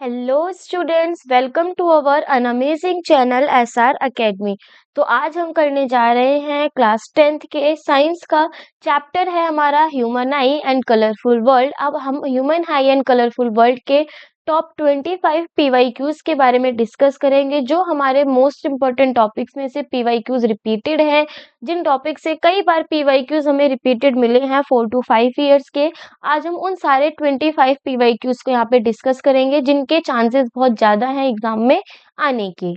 Hello students, welcome to our an amazing channel SR Academy. तो आज हम करने जा रहे हैं क्लास 10th के साइंस का चैप्टर है हमारा human I and colourful world. अब हम human I and colourful world के टॉप 25 पीवाईक्यूज के बारे में डिस्कस करेंगे, जो हमारे मोस्ट इंपॉर्टेंट टॉपिक्स में से पीवाईक्यूज रिपीटेड हैं, जिन टॉपिक से कई बार पीवाईक्यूज हमें रिपीटेड मिले हैं 4 to 5 ईयर्स के। आज हम उन सारे 25 पीवाईक्यूज को यहाँ पे डिस्कस करेंगे जिनके चांसेस बहुत ज्यादा हैं एग्जाम में आने के।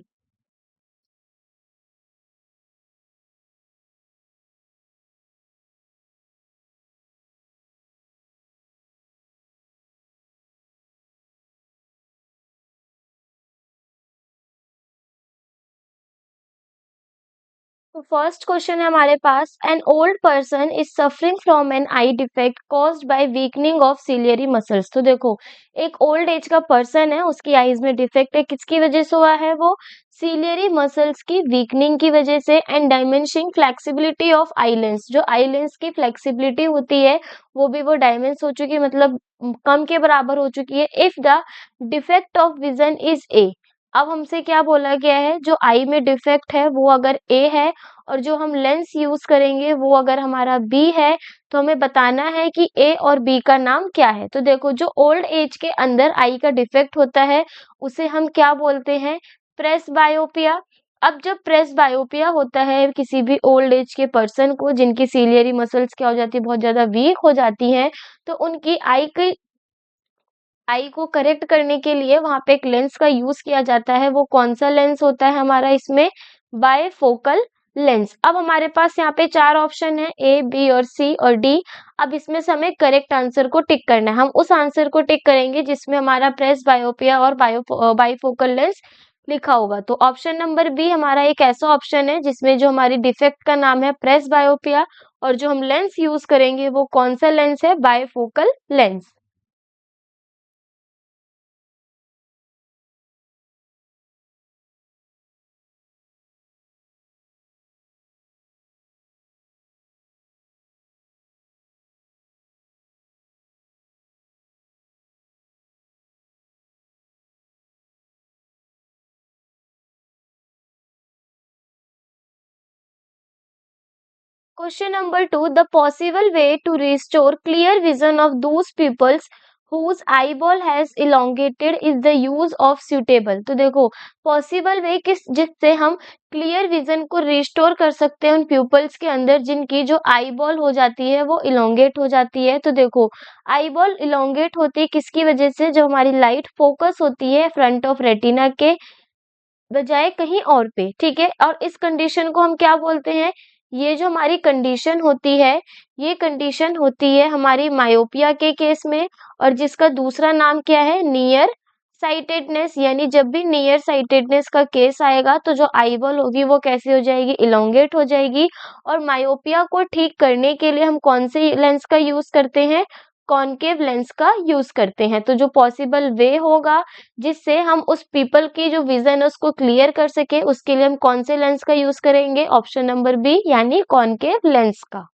तो फर्स्ट क्वेश्चन है हमारे पास, an old person is suffering from an eye defect caused by weakening of ciliary muscles. तो देखो, एक ओल्ड एज का पर्सन है, उसकी आईज में डिफेक्ट है, किसकी वजह से हुआ है? वो सिलियरी मसल्स की वीकनिंग की वजह से। And diminishing flexibility of eye lens, जो आई लेंस की फ्लेक्सिबिलिटी होती है वो भी वो डायमेंस हो चुकी है, मतलब कम के बराबर हो चुकी है। If the defect of vision is a, अब हमसे क्या बोला गया है? जो आई में डिफेक्ट है वो अगर ए है और जो हम लेंस यूज करेंगे वो अगर हमारा बी है, तो हमें बताना है कि ए और बी का नाम क्या है। तो देखो, जो ओल्ड एज के अंदर आई का डिफेक्ट होता है उसे हम क्या बोलते हैं? प्रेस बायोपिया। अब जब प्रेस बायोपिया होता है किसी भी ओल्ड एज के पर्सन को, जिनकी सीलियरी मसल्स क्या हो जाती है? बहुत ज्यादा वीक हो जाती हैं, तो उनकी आई को करेक्ट करने के लिए वहां पे एक लेंस का यूज किया जाता है। वो कौन सा लेंस होता है हमारा इसमें? Bifocal lens. अब हमारे पास यहाँ पे चार ऑप्शन है, ए बी और सी और डी। अब इसमें से हमें करेक्ट आंसर को टिक करना है। हम उस आंसर को टिक करेंगे जिसमें हमारा प्रेस बायोपिया और बायोफोकल लेंस लिखा होगा। तो ऑप्शन नंबर बी हमारा एक ऐसा ऑप्शन है जिसमें जो हमारी डिफेक्ट का नाम है प्रेस बायोपिया, और जो हम लेंस यूज करेंगे वो कौन सा लेंस है? Bifocal lens. Question number two, the possible way to restore clear vision of those peoples whose eyeball has elongated is the use of suitable। तो देखो, पॉसिबल वे किस जिससे हम क्लियर विजन को रिस्टोर कर सकते हैं उन प्यूपल्स के अंदर जिनकी जो आई बॉल हो जाती है वो इलोंगेट हो जाती है। तो देखो, आई बॉल इलोंगेट होती है किसकी वजह से? जो हमारी लाइट फोकस होती है फ्रंट ऑफ रेटिना के बजाय कहीं और पे, ठीक है। और इस कंडीशन को हम क्या बोलते हैं? ये जो हमारी कंडीशन होती है, ये कंडीशन होती है हमारी मायोपिया के केस में, और जिसका दूसरा नाम क्या है? Near sightedness. यानी जब भी नियर साइटेडनेस का केस आएगा तो जो आईबॉल होगी वो कैसी हो जाएगी? इलोंगेट हो जाएगी। और मायोपिया को ठीक करने के लिए हम कौन से लेंस का यूज करते हैं? कॉनकेव लेंस का यूज करते हैं। तो जो पॉसिबल वे होगा जिससे हम उस पीपल की जो विजन है उसको क्लियर कर सके, उसके लिए हम कौन से लेंस का यूज करेंगे? ऑप्शन नंबर बी, यानी कॉनकेव लेंस का।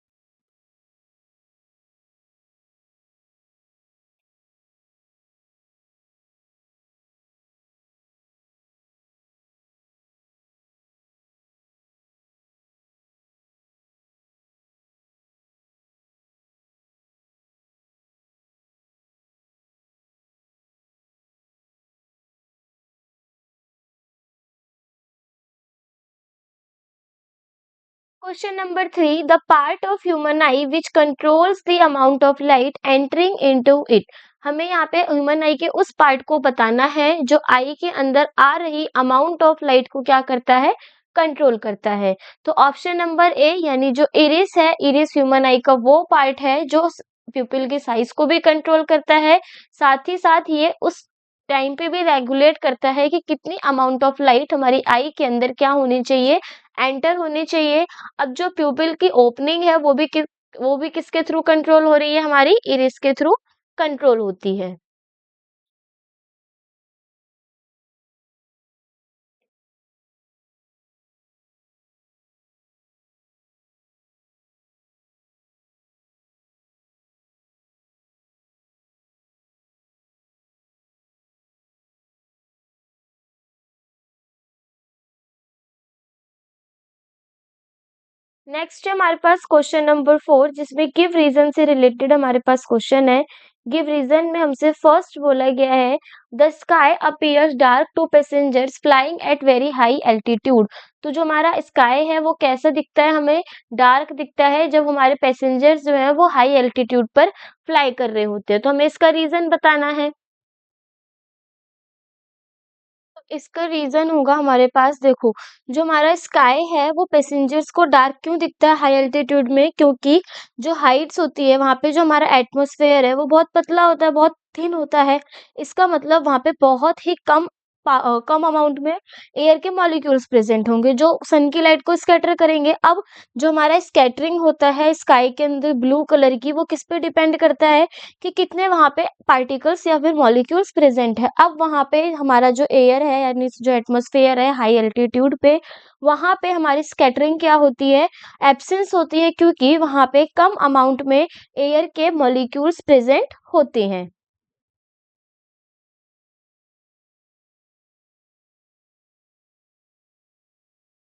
Question number three, the part of human I which controls the amount of light entering into it. हमें यहाँ पे ह्यूमन आई के उस पार्ट को बताना है जो आई के अंदर आ रही अमाउंट ऑफ लाइट को क्या करता है? कंट्रोल करता है। तो ऑप्शन नंबर ए, यानी जो इरिस है, इरिस ह्यूमन आई का वो पार्ट है जो प्यूपिल की साइज को भी कंट्रोल करता है, साथ ही साथ ये उस टाइम पे भी रेगुलेट करता है कि कितनी अमाउंट ऑफ लाइट हमारी आई के अंदर क्या होनी चाहिए? एंटर होनी चाहिए। अब जो प्यूपिल की ओपनिंग है वो भी किसके थ्रू कंट्रोल हो रही है? हमारी इरिस के थ्रू कंट्रोल होती है। नेक्स्ट है हमारे पास क्वेश्चन नंबर 4, जिसमें गिव रीजन से रिलेटेड हमारे पास क्वेश्चन है। गिव रीजन में हमसे फर्स्ट बोला गया है the sky appears dark to passengers flying at very high altitude. तो जो हमारा स्काई है वो कैसा दिखता है, हमें डार्क दिखता है जब हमारे पैसेंजर्स जो है वो हाई एल्टीट्यूड पर फ्लाई कर रहे होते हैं। तो हमें इसका रीजन बताना है। इसका रीजन होगा हमारे पास, देखो जो हमारा स्काई है वो पैसेंजर्स को डार्क क्यों दिखता है हाई एल्टीट्यूड में, क्योंकि जो हाइट्स होती है वहां पे जो हमारा एटमॉस्फेयर है वो बहुत पतला होता है, बहुत थिन होता है। इसका मतलब वहां पे बहुत ही कम अमाउंट में एयर के मॉलिक्यूल्स प्रेजेंट होंगे जो सन की लाइट को स्कैटर करेंगे। अब जो हमारा स्कैटरिंग होता है स्काई के अंदर ब्लू कलर की, वो किस पे डिपेंड करता है कि कितने वहां पे पार्टिकल्स या फिर मॉलिक्यूल्स प्रेजेंट है। अब वहां पे हमारा जो एयर है यानी जो एटमॉस्फेयर है हाई एल्टीट्यूड पे, वहां पे हमारी स्कैटरिंग क्या होती है, एब्सेंस होती है, क्योंकि वहां पे कम अमाउंट में एयर के मॉलिक्यूल्स प्रेजेंट होते हैं।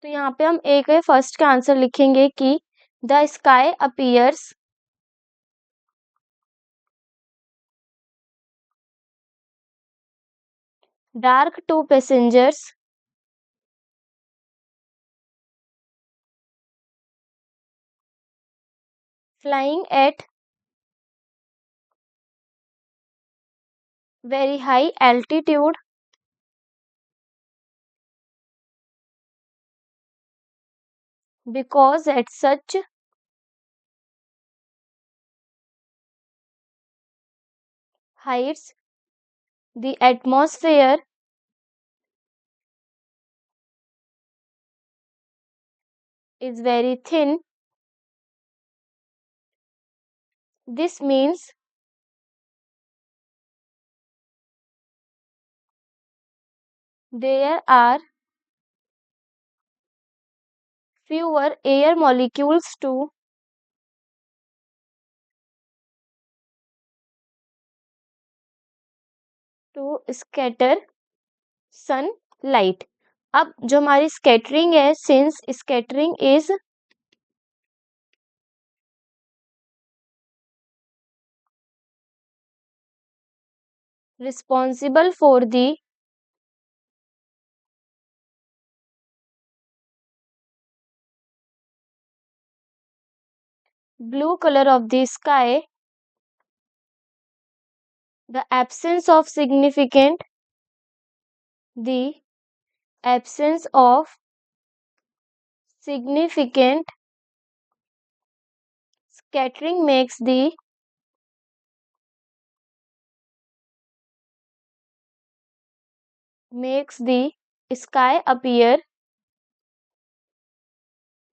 तो यहाँ पे हम एक फर्स्ट का आंसर लिखेंगे कि the sky appears dark to passengers flying at very high altitude because at such heights the atmosphere is very thin. This means there are fewer air molecules to scatter sunlight. अब जो हमारी scattering है, since scattering is responsible for the blue colour of the sky, the absence of significant the absence of significant scattering makes the sky appear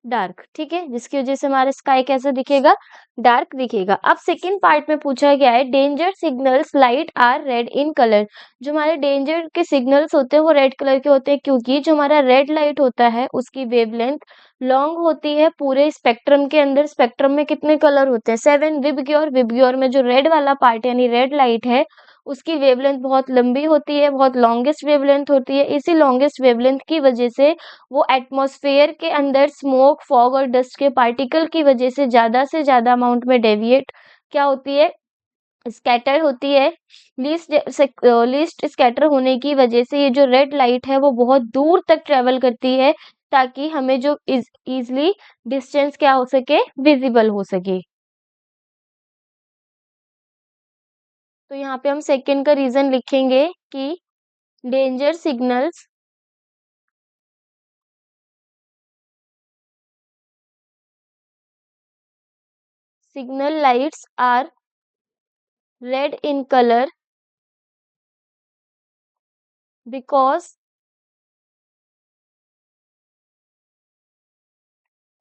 dark. ठीक है, जिसकी वजह से हमारा स्काई कैसा दिखेगा, डार्क दिखेगा। अब सेकंड पार्ट में पूछा गया है danger signals light are red in colour. जो हमारे डेंजर के सिग्नल्स होते हैं वो रेड कलर के होते हैं, क्योंकि जो हमारा रेड लाइट होता है उसकी वेवलेंथ लॉन्ग होती है। पूरे स्पेक्ट्रम के अंदर स्पेक्ट्रम में कितने कलर होते हैं, 7। विबग्योर विबग्योर में जो रेड वाला पार्ट यानी रेड लाइट है उसकी वेवलेंथ बहुत लंबी होती है, बहुत लॉन्गेस्ट वेवलेंथ होती है। इसी लॉन्गेस्ट वेवलेंथ की वजह से वो एटमॉस्फेयर के अंदर स्मोक फॉग और डस्ट के पार्टिकल की वजह से ज्यादा अमाउंट में डेविएट क्या होती है, स्कैटर होती है। लीस्ट स्कैटर होने की वजह से ये जो रेड लाइट है वो बहुत दूर तक ट्रेवल करती है, ताकि हमें जो इजली डिस्टेंस क्या हो सके, विजिबल हो सके। तो यहाँ पे हम सेकंड का रीजन लिखेंगे कि danger signal lights are red in colour because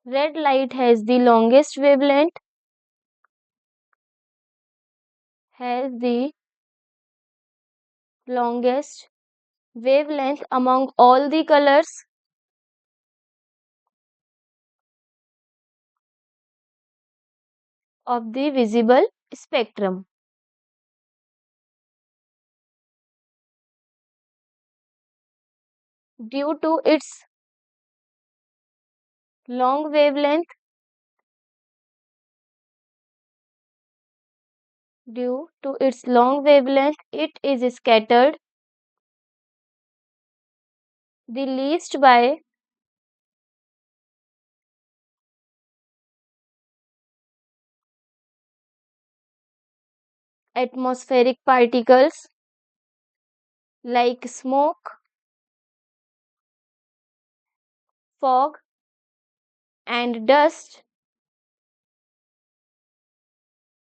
red light has the longest wavelength among all the colors of the visible spectrum. Due to its long wavelength, Due to its long wavelength, it is scattered the least by atmospheric particles like smoke, fog, and dust.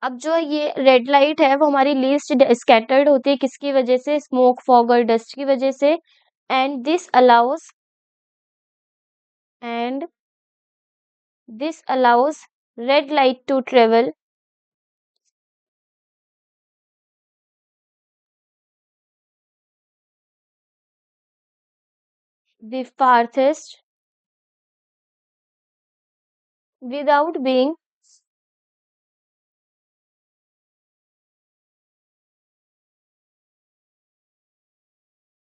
अब जो ये red light है वो हमारी least scattered होती है किसकी वजह से? स्मोक, फॉग और डस्ट की वजह से। And and this allows red light to travel the farthest without being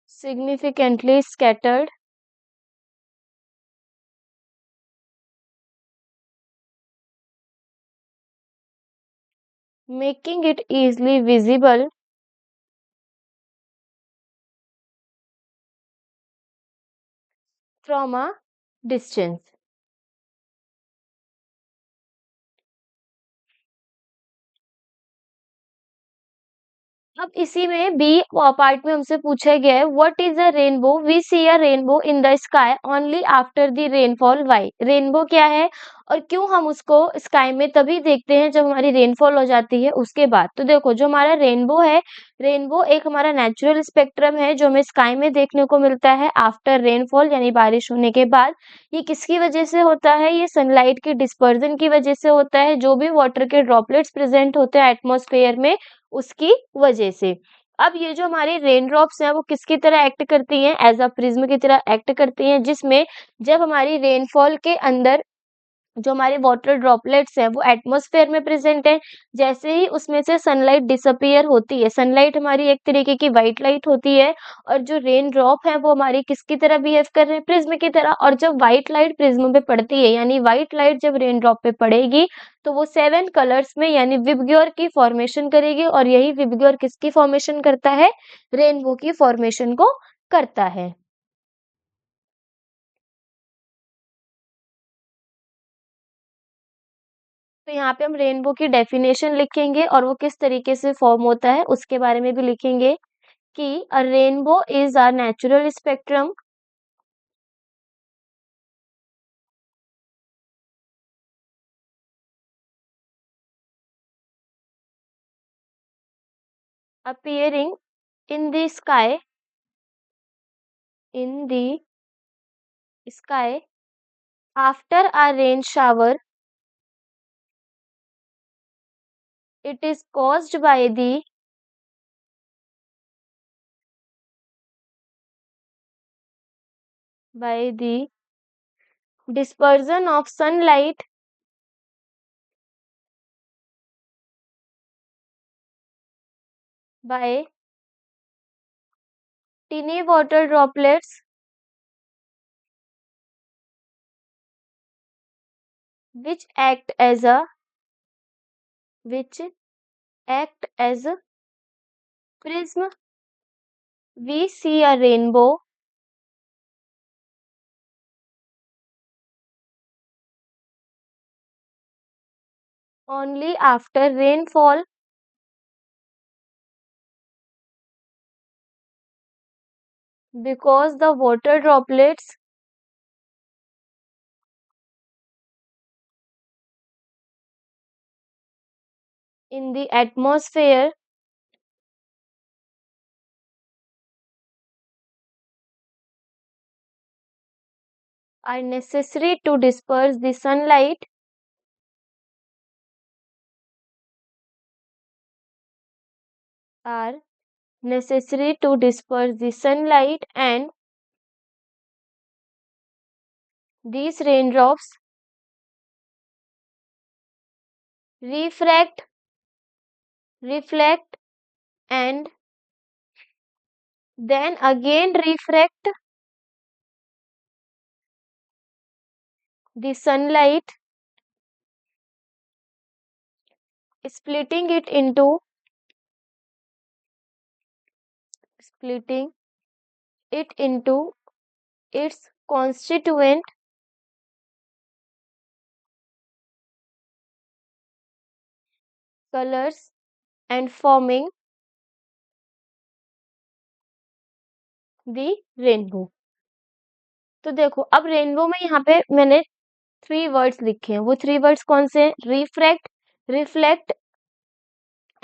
significantly scattered, making it easily visible from a distance. अब इसी में बी पार्ट में हमसे पूछा गया है what is a rainbow? We see a rainbow in the sky only after the rainfall. Why? Rainbow क्या है और क्यों हम उसको स्काई में तभी देखते हैं जब हमारी रेनफॉल हो जाती है उसके बाद। तो देखो जो हमारा रेनबो है, रेनबो एक हमारा नेचुरल स्पेक्ट्रम है जो हमें स्काई में देखने को मिलता है आफ्टर रेनफॉल यानी बारिश होने के बाद। ये किसकी वजह से होता है? ये सनलाइट की डिस्पर्जन की वजह से होता है। जो भी वाटर के ड्रॉपलेट्स प्रेजेंट होते हैं एटमॉस्फेयर में उसकी वजह से। अब ये जो हमारी रेन ड्रॉप्स हैं वो किसकी तरह एक्ट करती हैं? एज अ प्रिज्म की तरह एक्ट करती हैं, जिसमें जब हमारी रेनफॉल के अंदर जो हमारे वाटर ड्रॉपलेट्स हैं वो एटमॉस्फेयर में प्रेजेंट है, जैसे ही उसमें से सनलाइट डिसअपियर होती है, सनलाइट हमारी एक तरीके की व्हाइट लाइट होती है और जो रेन ड्रॉप है वो हमारी किसकी तरह बिहेव कर रहे हैं? प्रिज्म की तरह। और जब व्हाइट लाइट प्रिज्म पे पड़ती है यानी व्हाइट लाइट जब रेन ड्रॉप पे पड़ेगी तो वो 7 कलर्स में यानी विबग्योर की फॉर्मेशन करेगी और यही विबग्योर किसकी फॉर्मेशन करता है? रेनबो की फॉर्मेशन को करता है। तो यहाँ पे हम रेनबो की डेफिनेशन लिखेंगे और वो किस तरीके से फॉर्म होता है उसके बारे में भी लिखेंगे कि अ rainbow is a natural spectrum appearing in the sky after a rain shower. It is caused by the dispersion of sunlight by tiny water droplets which act as a which act as a prism. We see a rainbow only after rainfall because the water droplets in the atmosphere are necessary to disperse the sunlight are necessary to disperse the sunlight and these raindrops refract reflect and then again refract the sunlight, splitting it into splitting it into its constituent colors and forming the rainbow। तो देखो अब rainbow में यहाँ पे मैंने 3 words लिखे हैं। वो 3 वर्ड्स कौन से हैं? Refract, reflect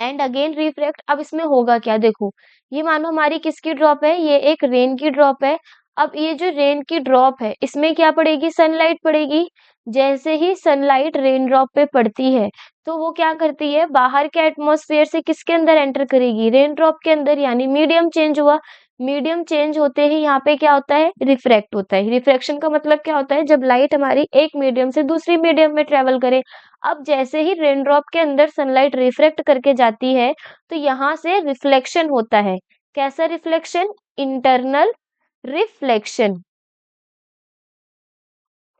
and again refract. अब इसमें होगा क्या देखो, ये मानो हमारी किसकी ड्रॉप है, ये एक रेन की ड्रॉप है। अब ये जो रेन की ड्रॉप है इसमें क्या पड़ेगी, सनलाइट पड़ेगी। जैसे ही सनलाइट रेन ड्रॉप पे पड़ती है तो वो क्या करती है, बाहर के एटमॉस्फेयर से किसके अंदर एंटर करेगी, रेन ड्रॉप के अंदर, यानी मीडियम चेंज हुआ। मीडियम चेंज होते ही यहाँ पे क्या होता है, रिफ्रैक्ट होता है। रिफ्रैक्शन का मतलब क्या होता है, जब लाइट हमारी एक मीडियम से दूसरी मीडियम में ट्रेवल करे। अब जैसे ही रेन ड्रॉप के अंदर सनलाइट रिफ्रैक्ट करके जाती है तो यहाँ से रिफ्लेक्शन होता है। कैसा reflection, internal reflection.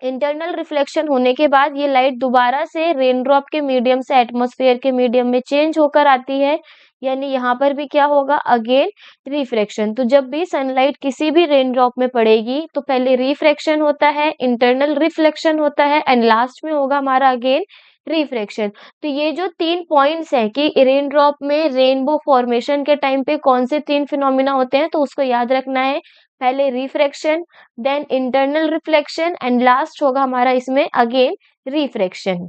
Internal reflection होने के बाद ये लाइट दोबारा से रेन ड्रॉप के मीडियम से एटमॉस्फेयर के मीडियम में चेंज होकर आती है, यानी यहाँ पर भी क्या होगा, अगेन रिफ्रैक्शन। तो जब भी सनलाइट किसी भी रेन ड्रॉप में पड़ेगी तो पहले रिफ्रैक्शन होता है, इंटरनल रिफ्लेक्शन होता है एंड लास्ट में होगा हमारा अगेन रिफ्रैक्शन। तो ये जो 3 पॉइंट्स हैं कि रेन ड्रॉप में रेनबो फॉर्मेशन के टाइम पे कौन से 3 फिनोमिना होते हैं, तो उसको याद रखना है। पहले refraction, then internal reflection and last होगा हमारा इसमें अगेन रिफ्रैक्शन।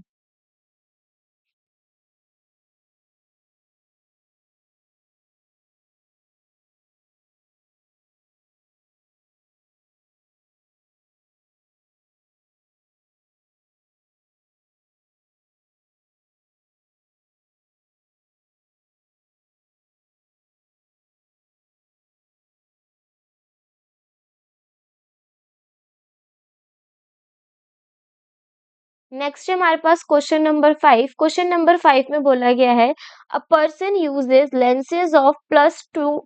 नेक्स्ट है हमारे पास क्वेश्चन नंबर 5। क्वेश्चन नंबर 5 में बोला गया है, a person uses lenses of +2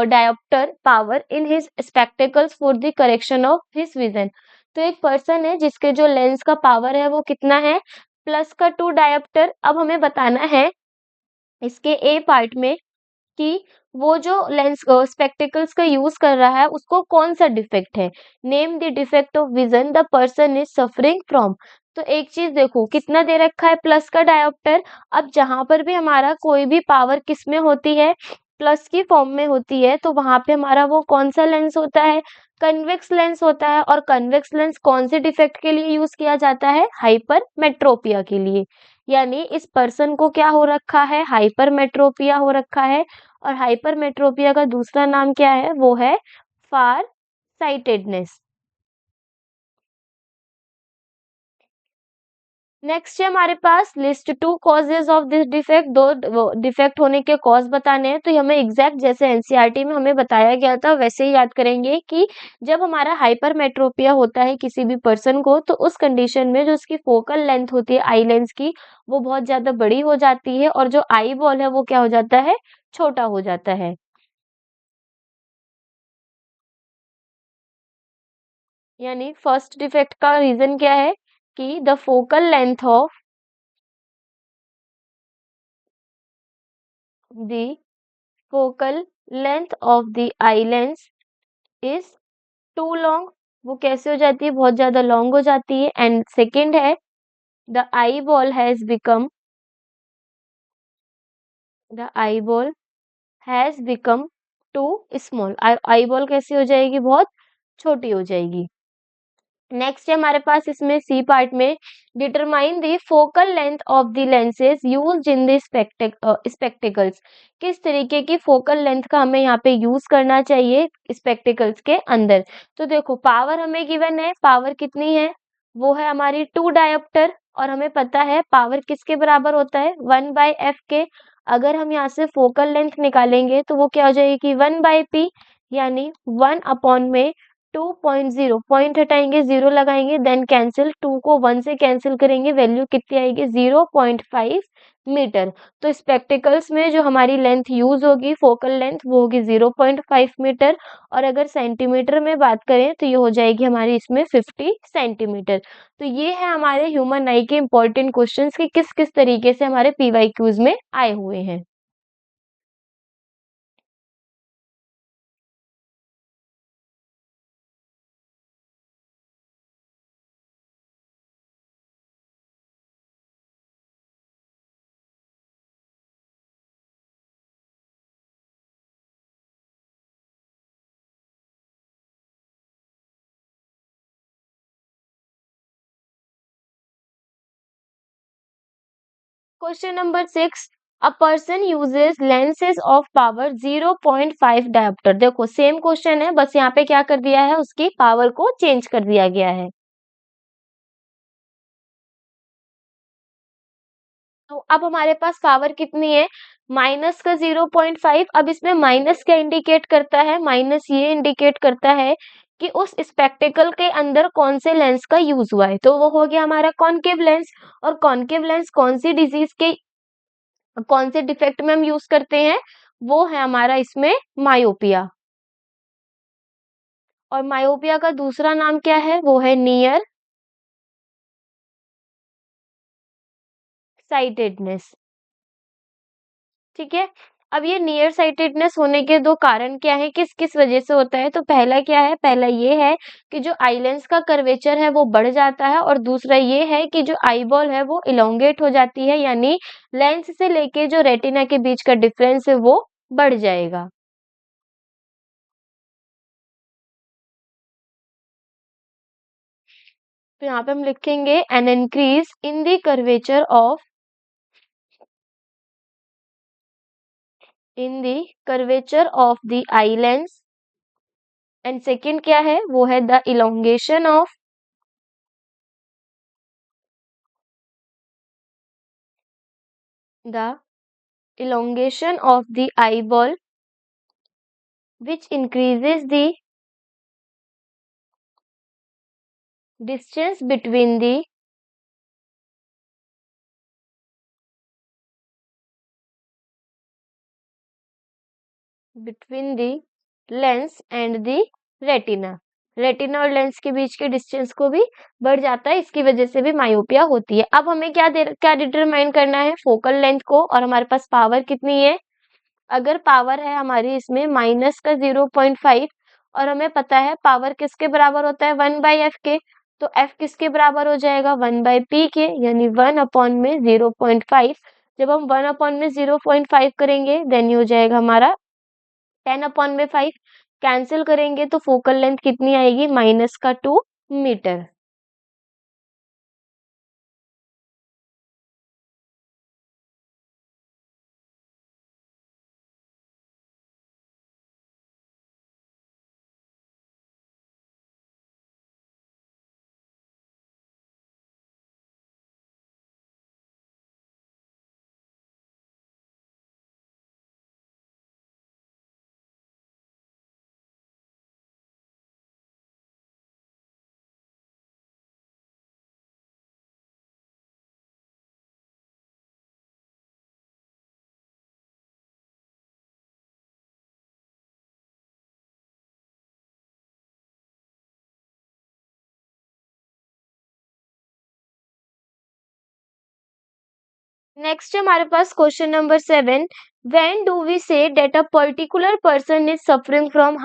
dioptre power in his spectacles for the correction of his vision. तो एक पर्सन है जिसके जो लेंस का पावर है वो कितना है, +2 डायोप्टर। अब हमें बताना है इसके ए पार्ट में कि वो जो लेंस स्पेक्टेकल्स का यूज कर रहा है उसको कौन सा डिफेक्ट है। Name the defect of vision the person is suffering from. तो एक चीज देखो कितना दे रखा है, प्लस का डायोप्टर। अब जहां पर भी हमारा कोई भी पावर किस में होती है, प्लस की फॉर्म में होती है, तो वहां पे हमारा वो कौन सा लेंस होता है, कन्वेक्स लेंस होता है। और कन्वेक्स लेंस कौन से डिफेक्ट के लिए यूज किया जाता है, हाइपरमेट्रोपिया के लिए। यानी इस पर्सन को क्या हो रखा है, हाइपरमेट्रोपिया हो रखा है। और हाइपरमेट्रोपिया का दूसरा नाम क्या है, वो है फार साइटेडनेस। नेक्स्ट है हमारे पास list 2 causes of this defect. दो डिफेक्ट होने के कॉज बताने हैं, तो ये हमें एग्जैक्ट जैसे एनसीईआरटी में हमें बताया गया था वैसे ही याद करेंगे कि जब हमारा हाइपरमेट्रोपिया होता है किसी भी पर्सन को, तो उस कंडीशन में जो उसकी फोकल लेंथ होती है आई लेंस की, वो बहुत ज्यादा बड़ी हो जाती है और जो आई बॉल है वो क्या हो जाता है, छोटा हो जाता है। यानी फर्स्ट डिफेक्ट का रीजन क्या है कि the the focal length of the eye lens is too long. वो कैसे हो जाती है, बहुत ज्यादा लॉन्ग हो जाती है। एंड सेकंड है the eyeball has become the eyeball has become too small. Eyeball कैसी हो जाएगी, बहुत छोटी हो जाएगी। नेक्स्ट है हमारे पास इसमें सी पार्ट में, determine the focal length of the lenses used in the spectacles. किस तरीके की फोकल लेंथ का हमें यहाँ पे यूज करना चाहिए स्पेक्टिकल्स के अंदर। तो देखो पावर हमें गिवन है, पावर कितनी है, वो है हमारी 2 डायोप्टर। और हमें पता है पावर किसके बराबर होता है, 1/f के। अगर हम यहाँ से फोकल लेंथ निकालेंगे तो वो क्या हो जाएगी, 1/p। यानी 1 में 2.0, पॉइंट हटाएंगे, जीरो लगाएंगे, देन कैंसिल, 2 को 1 से कैंसिल करेंगे, वैल्यू कितनी आएगी, 0.5 मीटर। तो स्पेक्टिकल्स में जो हमारी लेंथ यूज होगी, फोकल लेंथ, वो होगी 0.5 मीटर। और अगर सेंटीमीटर में बात करें तो ये हो जाएगी हमारी इसमें 50 सेंटीमीटर। तो ये है हमारे ह्यूमन आई के इंपॉर्टेंट क्वेश्चंस कि किस किस तरीके से हमारे पीवाईक्यूज में आए हुए हैं। Question number 6, a person uses lenses of power 0.5 dioptre. देखो सेम क्वेश्चन है, बस यहाँ पे क्या कर दिया है, उसकी पावर को चेंज कर दिया गया है। तो अब हमारे पास पावर कितनी है, माइनस का 0.5। अब इसमें माइनस क्या इंडिकेट करता है, माइनस ये इंडिकेट करता है कि उस स्पेक्टिकल के अंदर कौन से लेंस का यूज हुआ है। तो वो हो गया हमारा कॉनकेव लेंस। और कॉनकेव लेंस कौन सी डिजीज के, कौन से डिफेक्ट में हम यूज करते हैं, वो है हमारा इसमें मायोपिया। और मायोपिया का दूसरा नाम क्या है, वो है नियर साइटेडनेस। ठीक है। अब ये नियर साइटेडनेस होने के दो कारण क्या है, किस किस वजह से होता है। तो पहला क्या है, पहला ये है कि जो आई लेंस का कर्वेचर है वो बढ़ जाता है, और दूसरा ये है कि जो आई बॉल है वो इलोंगेट हो जाती है, यानी लेंस से लेके जो रेटिना के बीच का डिफरेंस है वो बढ़ जाएगा। तो यहाँ पे हम लिखेंगे an increase in the curvature of, in the curvature of the eye lens. And second क्या है, वो है the elongation of, the elongation of the eyeball, which increases the distance between the lens and the retina। Retina और lens के बीच के distance को भी बढ़ जाता है, इसकी वजह से भी मायोपिया होती है। अब हमें क्या डिटरमाइन करना है, फोकल लेंथ को, और हमारे पास पावर कितनी है। अगर पावर है हमारी इसमें माइनस का 0.5, और हमें पता है पावर किसके बराबर होता है, 1/f के। तो f किसके बराबर हो जाएगा, 1/p के, यानी 1/0.5। जब हम 1/0.5 करेंगे देन ये हो जाएगा हमारा 10/5। कैंसिल करेंगे तो फोकल लेंथ कितनी आएगी, माइनस का 2 मीटर। नेक्स्ट हमारे पास question number 7, when do we say that a particular person is suffering from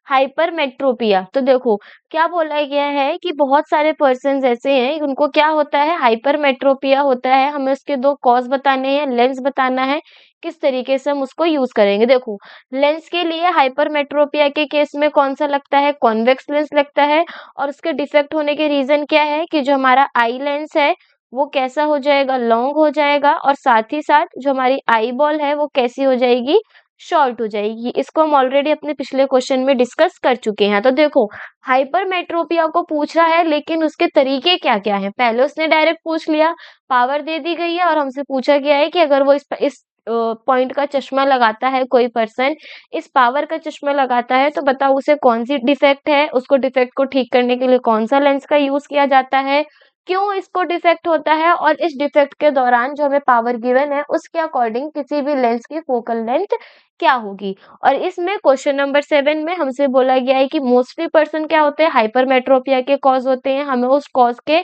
hypermetropia. तो देखो क्या बोला गया है कि बहुत सारे पर्सन ऐसे हैं उनको क्या होता है, हाइपरमेट्रोपिया होता है। हमें उसके दो कॉज बताने हैं, लेंस बताना है, किस तरीके से हम उसको यूज करेंगे। देखो लेंस के लिए हाइपरमेट्रोपिया के केस में कौन सा लगता है, कॉन्वेक्स लेंस लगता है। और उसके डिफेक्ट होने के रीजन क्या है कि जो हमारा आई लेंस है वो कैसा हो जाएगा, लॉन्ग हो जाएगा, और साथ ही साथ जो हमारी आई बॉल है वो कैसी हो जाएगी, शॉर्ट हो जाएगी। इसको हम ऑलरेडी अपने पिछले क्वेश्चन में डिस्कस कर चुके हैं। तो देखो हाइपरमेट्रोपिया को पूछ रहा है, लेकिन उसके तरीके क्या क्या हैं। पहले उसने डायरेक्ट पूछ लिया, पावर दे दी गई है, और हमसे पूछा गया है कि अगर वो इस पॉइंट का चश्मा लगाता है, कोई पर्सन इस पावर का चश्मा लगाता है, तो बताओ उसे कौन सी डिफेक्ट है, उसको डिफेक्ट को ठीक करने के लिए कौन सा लेंस का यूज किया जाता है, क्यों इसको डिफेक्ट होता है, और इस डिफेक्ट के दौरान जो हमें पावर गिवन है उसके अकॉर्डिंग किसी भी लेंस की फोकल लेंथ क्या होगी। और इसमें क्वेश्चन नंबर 7 में हमसे बोला गया है कि मोस्टली पर्सन क्या होते हैं, हाइपरमेट्रोपिया के कॉज होते हैं। हमें उस कॉज के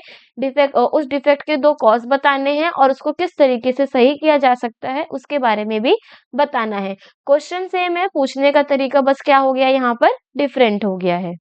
उस डिफेक्ट के दो कॉज बताने हैं, और उसको किस तरीके से सही किया जा सकता है उसके बारे में भी बताना है। क्वेश्चन सेम है, पूछने का तरीका बस क्या हो गया, यहाँ पर डिफरेंट हो गया है।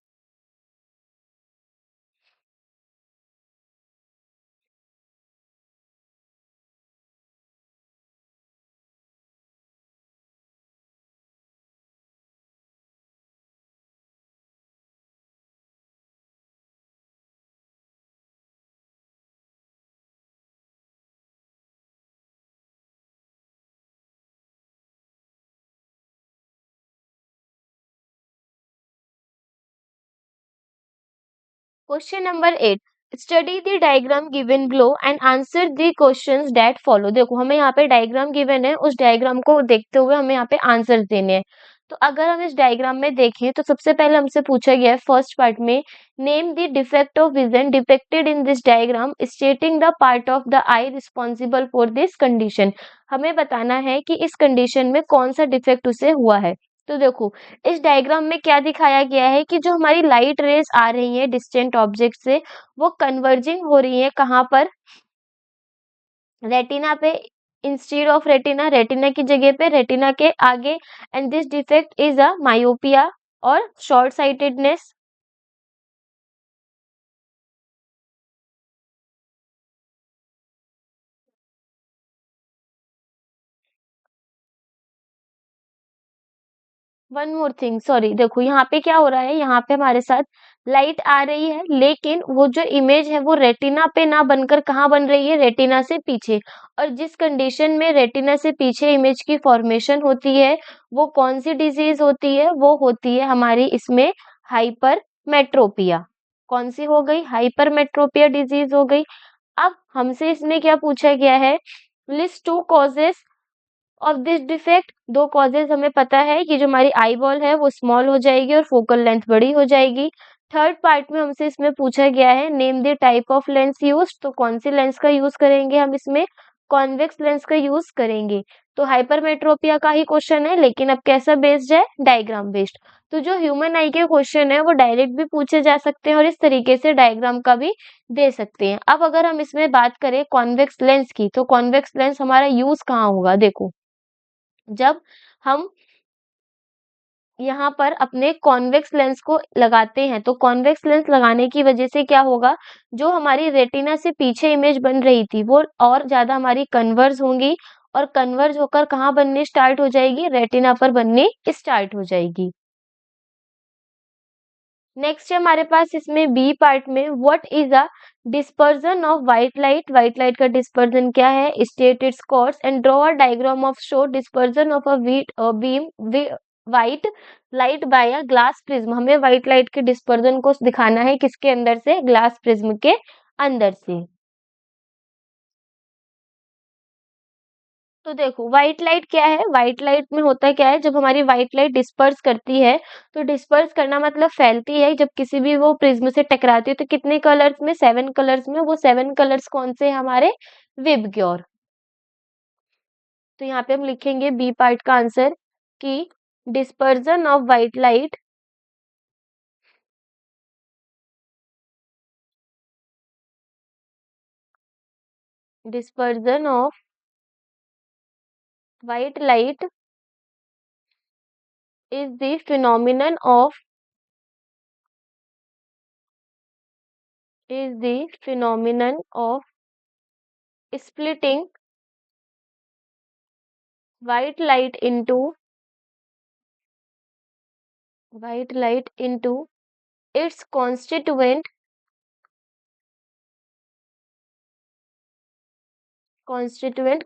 Question number 8, study the diagram given below and answer the questions that follow. देखो हमें यहाँ पे डायग्राम गिवन है, उस डायग्राम को देखते हुए हमें यहाँ पे आंसर्स देने हैं। तो अगर हम इस डायग्राम में देखें तो सबसे पहले हमसे पूछा गया है फर्स्ट पार्ट में, name the defect of vision depicted in this diagram stating the part of the I responsible for this condition. हमें बताना है कि इस कंडीशन में कौन सा डिफेक्ट उसे हुआ है। तो देखो इस डायग्राम में क्या दिखाया गया है कि जो हमारी लाइट रेज आ रही है डिस्टेंट ऑब्जेक्ट से, वो कन्वर्जिंग हो रही है कहाँ पर, रेटिना पे। इंस्टेड ऑफ रेटिना, रेटिना की जगह पे रेटिना के आगे। And this defect is a myopia और short sightedness. One more thing, sorry, देखो यहाँ पे क्या हो रहा है, यहाँ पे हमारे साथ लाइट आ रही है लेकिन वो जो इमेज है वो रेटिना पे ना बनकर कहाँ बन रही है, रेटिना से पीछे। और जिस कंडीशन में रेटिना से पीछे इमेज की फॉर्मेशन होती है, वो कौन सी डिजीज होती है, वो होती है हमारी इसमें हाइपरमेट्रोपिया। कौन सी हो गई, हाइपरमेट्रोपिया डिजीज हो गई। अब हमसे इसमें क्या पूछा गया है, list two causes of this defect. दो कॉजेज हमें पता है कि जो हमारी आई बॉल है वो स्मॉल हो जाएगी और फोकल लेंथ बड़ी हो जाएगी। थर्ड पार्ट में हमसे इसमें पूछा गया है name the type of lens use. तो कौन सी लेंस का यूज करेंगे हम इसमें, कॉन्वेक्स लेंस का यूज करेंगे। तो हाइपरमेट्रोपिया का ही क्वेश्चन है लेकिन अब कैसा बेस्ड है, डायग्राम बेस्ड। तो जो ह्यूमन आई के क्वेश्चन है वो डायरेक्ट भी पूछे जा सकते हैं और इस तरीके से डायग्राम का भी दे सकते हैं। अब अगर हम इसमें बात करें कॉन्वेक्स लेंस की, तो कॉन्वेक्स लेंस हमारा यूज कहाँ होगा, देखो जब हम यहाँ पर अपने कॉन्वेक्स लेंस को लगाते हैं, तो कॉन्वेक्स लेंस लगाने की वजह से क्या होगा, जो हमारी रेटिना से पीछे इमेज बन रही थी वो और ज्यादा हमारी कन्वर्ज होंगी और कन्वर्ज होकर कहाँ बनने स्टार्ट हो जाएगी, रेटिना पर बनने स्टार्ट हो जाएगी। नेक्स्ट है हमारे पास इसमें बी पार्ट में, what is a dispersion of white light. White light का डिस्पर्जन क्या है, state its course and draw a diagram of show dispersion of a beam white light by a glass prism. हमें white light के dispersion को दिखाना है किसके अंदर से, ग्लास प्रिज्म के अंदर से। तो देखो व्हाइट लाइट क्या है, व्हाइट लाइट में होता क्या है, जब हमारी व्हाइट लाइट डिस्पर्स करती है, तो डिस्पर्स करना मतलब फैलती है, जब किसी भी वो प्रिज्म से टकराती है तो कितने कलर्स में, 7 कलर्स में। वो 7 कलर्स कौन से हैं हमारे, विबग्योर। तो यहाँ पे हम लिखेंगे बी पार्ट का आंसर कि dispersion of white light, dispersion of white light is the phenomenon of, is the phenomenon of splitting white light into its constituent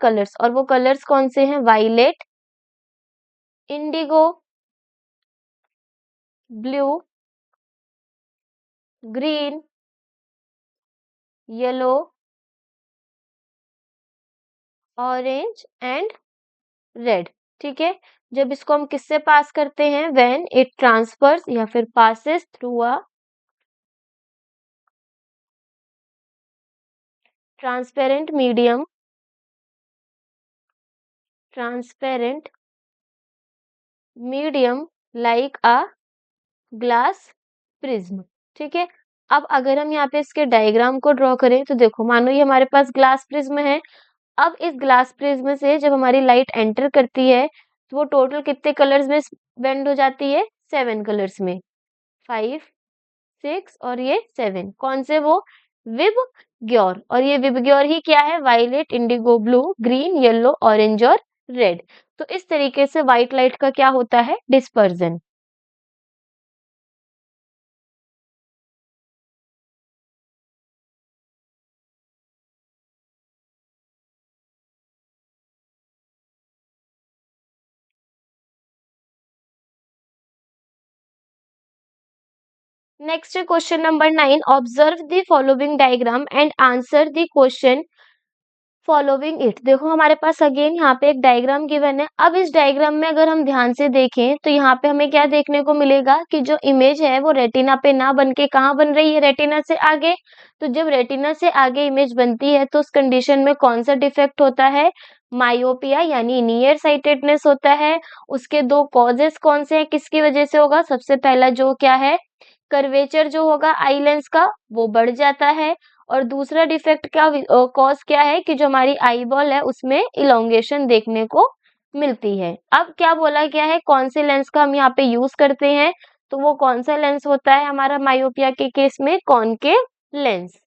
colours. और वो कलर्स कौन से हैं, violet, indigo, blue, green, yellow, orange and red. ठीक है, जब इसको हम किससे पास करते हैं, व्हेन इट ट्रांसफर्स या फिर passes through a transparent medium, transparent medium like a glass prism. ठीक है, अब अगर हम यहाँ पे इसके डायग्राम को ड्रॉ करें तो देखो मानो ये हमारे पास ग्लास प्रिज्म है। अब इस ग्लास प्रिज्म से जब हमारी लाइट एंटर करती है तो वो टोटल कितने कलर्स में बेंड हो जाती है, 7 कलर्स में, 5, 6 और ये 7। कौन से, वो विब ग्योर। और ये विब ग्योर ही क्या है, violet, indigo, blue, green, yellow, orange और रेड। तो इस तरीके से व्हाइट लाइट का क्या होता है, dispersion. Next question number 9, observe the following diagram and answer the question following it. देखो हमारे पास अगेन यहाँ पे एक डायग्राम गिवन है। अब इस डायग्राम में अगर हम ध्यान से देखें तो यहाँ पे हमें क्या देखने को मिलेगा कि जो इमेज है वो रेटिना पे ना बन के कहाँ बन रही है, रेटिना से आगे। तो जब रेटिना से आगे इमेज बनती है तो उस कंडीशन में कौन सा डिफेक्ट होता है, मायोपिया यानी नियर साइटेडनेस होता है। उसके दो कॉजेस कौन से हैं, किसकी वजह से होगा, सबसे पहला जो क्या है, कर्वेचर जो होगा आई लेंस का वो बढ़ जाता है। और दूसरा डिफेक्ट क्या, कॉज क्या है कि जो हमारी आई बॉल है उसमें इलोंगेशन देखने को मिलती है। अब क्या बोला गया है, कौन से लेंस का हम यहाँ पे यूज करते हैं, तो वो कौन सा लेंस होता है हमारा मायोपिया के केस में, concave lens.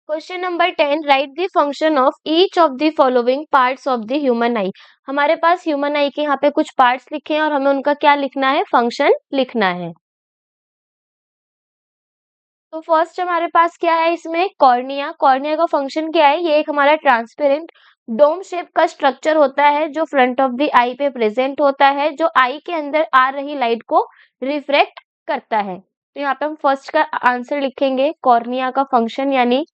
Question number 10, right the function of each of the following parts of the human आई। हमारे पास ह्यूमन आई के यहाँ पे कुछ पार्ट्स लिखे हैं और हमें उनका क्या लिखना है, फंक्शन लिखना है। तो फर्स्ट हमारे पास क्या है इसमें, कॉर्निया। कॉर्निया का फंक्शन क्या है, ये एक हमारा ट्रांसपेरेंट डोम शेप का स्ट्रक्चर होता है जो फ्रंट ऑफ द आई पे प्रेजेंट होता है, जो आई के अंदर आ रही लाइट को रिफ्रेक्ट करता है। तो यहाँ पे हम फर्स्ट का आंसर लिखेंगे, कॉर्निया का फंक्शन यानी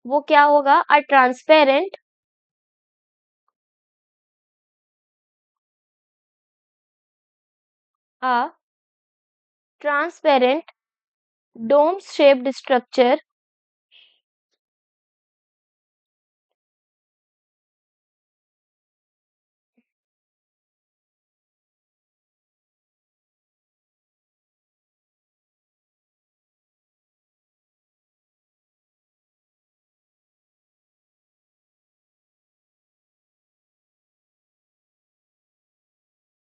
वो क्या होगा, a transparent a transparent dome shaped structure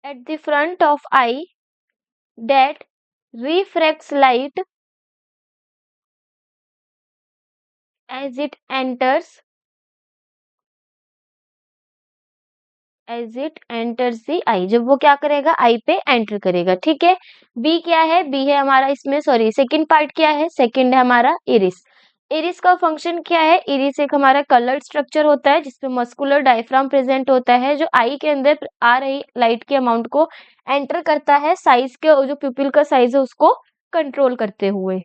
at the front of eye that refracts light as it enters the eye, जब वो क्या करेगा, आई पे एंटर करेगा। ठीक है, बी क्या है, बी है हमारा इसमें, सॉरी सेकंड पार्ट क्या है, सेकंड है हमारा इरिस। इरिस का फंक्शन क्या है, इरिस एक हमारा कलर्ड स्ट्रक्चर होता है जिसमें मस्कुलर डायफ्राम प्रेजेंट होता है, जो आई के अंदर आ रही लाइट के अमाउंट को एंटर करता है, साइज के जो प्यूपिल का साइज है उसको कंट्रोल करते हुए।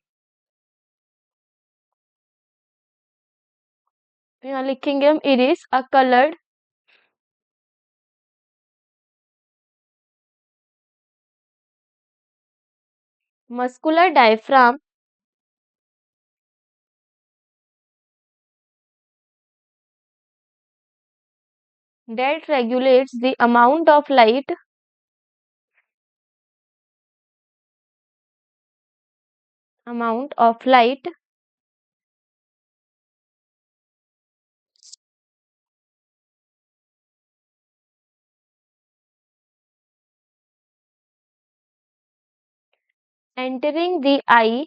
तो यहाँ लिखेंगे हम iris a coloured muscular diaphragm that regulates the amount of light entering the eye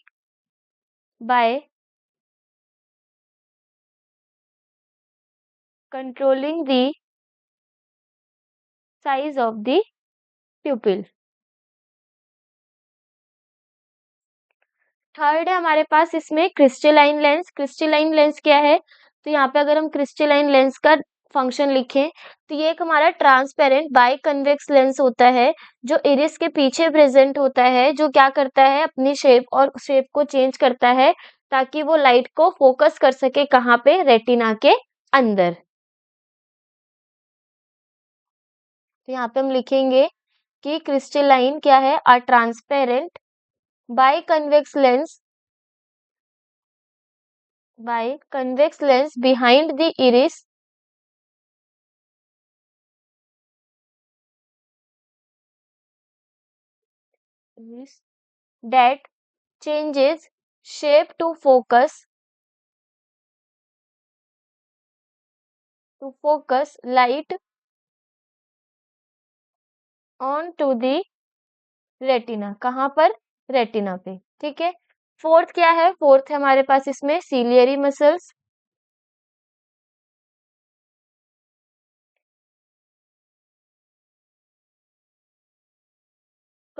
by controlling the size of the pupil। Third है हमारे पास इसमें क्रिस्टलाइन लेंस। क्रिस्टलाइन लेंस क्या है, तो यहाँ पे अगर हम क्रिस्टलाइन लेंस का फंक्शन लिखें तो ये एक हमारा ट्रांसपेरेंट बाई कन्वेक्स लेंस होता है जो इरिस के पीछे प्रेजेंट होता है, जो क्या करता है अपनी शेप को चेंज करता है ताकि वो लाइट को फोकस कर सके कहाँ पे, रेटिना के अंदर। तो यहाँ पे हम लिखेंगे कि क्रिस्टलाइन क्या है, a transparent by convex lens behind the iris that changes shape to focus light onto the retina, कहाँ पर, रेटिना पे। ठीक है, फोर्थ क्या है, फोर्थ है हमारे पास इसमें सीलियरी मसल्स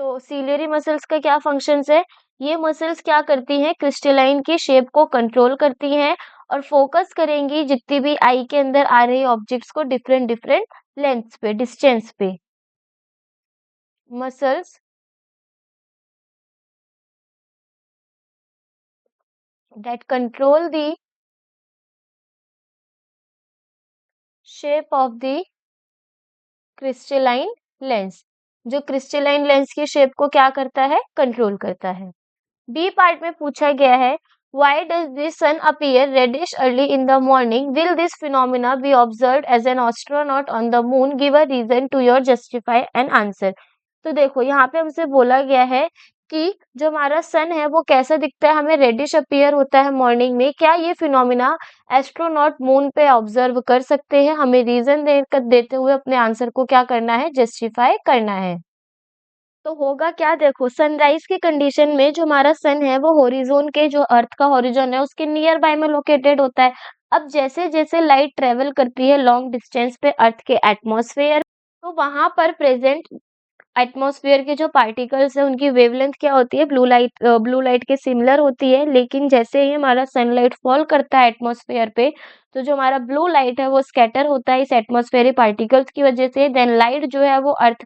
तो सीलियरी मसल्स का क्या फंक्शंस है? ये मसल्स क्या करती हैं? क्रिस्टलाइन की शेप को कंट्रोल करती हैं और फोकस करेंगी जितनी भी आई के अंदर आ रही ऑब्जेक्ट्स को डिफरेंट डिफरेंट लेंथ्स पे, डिस्टेंस पे। Muscles that control the shape of the crystalline lens, जो क्रिस्टलाइन लेंस की शेप को क्या करता है? कंट्रोल करता है। बी पार्ट में पूछा गया है why does the sun appear reddish early in the morning? Will this phenomena be observed as an astronaut on the moon? Give a reason to your justify an answer. तो देखो यहाँ पे हमसे बोला गया है कि जो हमारा सन है वो कैसा दिखता है, हमें रेडिश अपीयर होता है मॉर्निंग में। क्या ये फिनोमिना एस्ट्रोनॉट मून पे ऑब्जर्व कर सकते हैं? हमें रीजन देकर देते हुए अपने आंसर को क्या करना है? जस्टिफाई करना है। तो होगा क्या, देखो सनराइज की कंडीशन में जो हमारा सन है वो होरिजोन के, जो अर्थ का होरिजोन है उसके नियर बाय में लोकेटेड होता है। अब जैसे जैसे लाइट ट्रेवल करती है लॉन्ग डिस्टेंस पे अर्थ के एटमॉस्फेयर, तो वहां पर प्रेजेंट एटमॉस्फेयर के जो पार्टिकल्स है उनकी वेवलेंथ क्या होती है? ब्लू लाइट के सिमिलर होती है। लेकिन जैसे ही हमारा सनलाइट फॉल करता है एटमॉस्फेयर पे, तो जो हमारा ब्लू लाइट है वो स्कैटर होता है इस एटमॉस्फेरिक पार्टिकल्स की वजह से। देन लाइट जो है वो अर्थ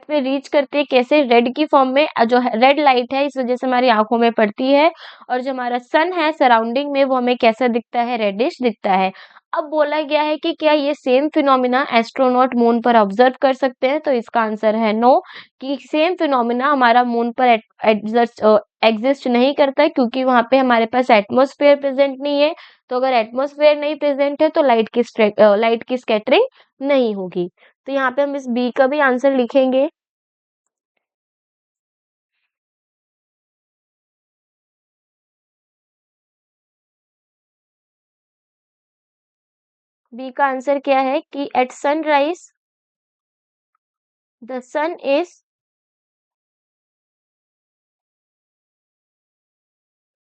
पे रीच करती है कैसे? रेड की फॉर्म में। जो रेड लाइट है इस वजह से हमारी आंखों में पड़ती है और जो हमारा सन है सराउंडिंग में वो हमें कैसा दिखता है? रेडिश दिखता है। अब बोला गया है कि क्या ये सेम फिनोमिना एस्ट्रोनॉट मून पर ऑब्जर्व कर सकते हैं? तो इसका आंसर है नो, कि सेम फिनोमिना हमारा मून पर एग्जिस्ट नहीं करता है, क्योंकि वहां पे हमारे पास एटमॉस्फेयर प्रेजेंट नहीं है। तो अगर एटमॉस्फेयर नहीं प्रेजेंट है तो लाइट की स्कैटरिंग नहीं होगी। तो यहाँ पे हम इस बी का भी आंसर लिखेंगे। बी का आंसर क्या है कि at sunrise the sun is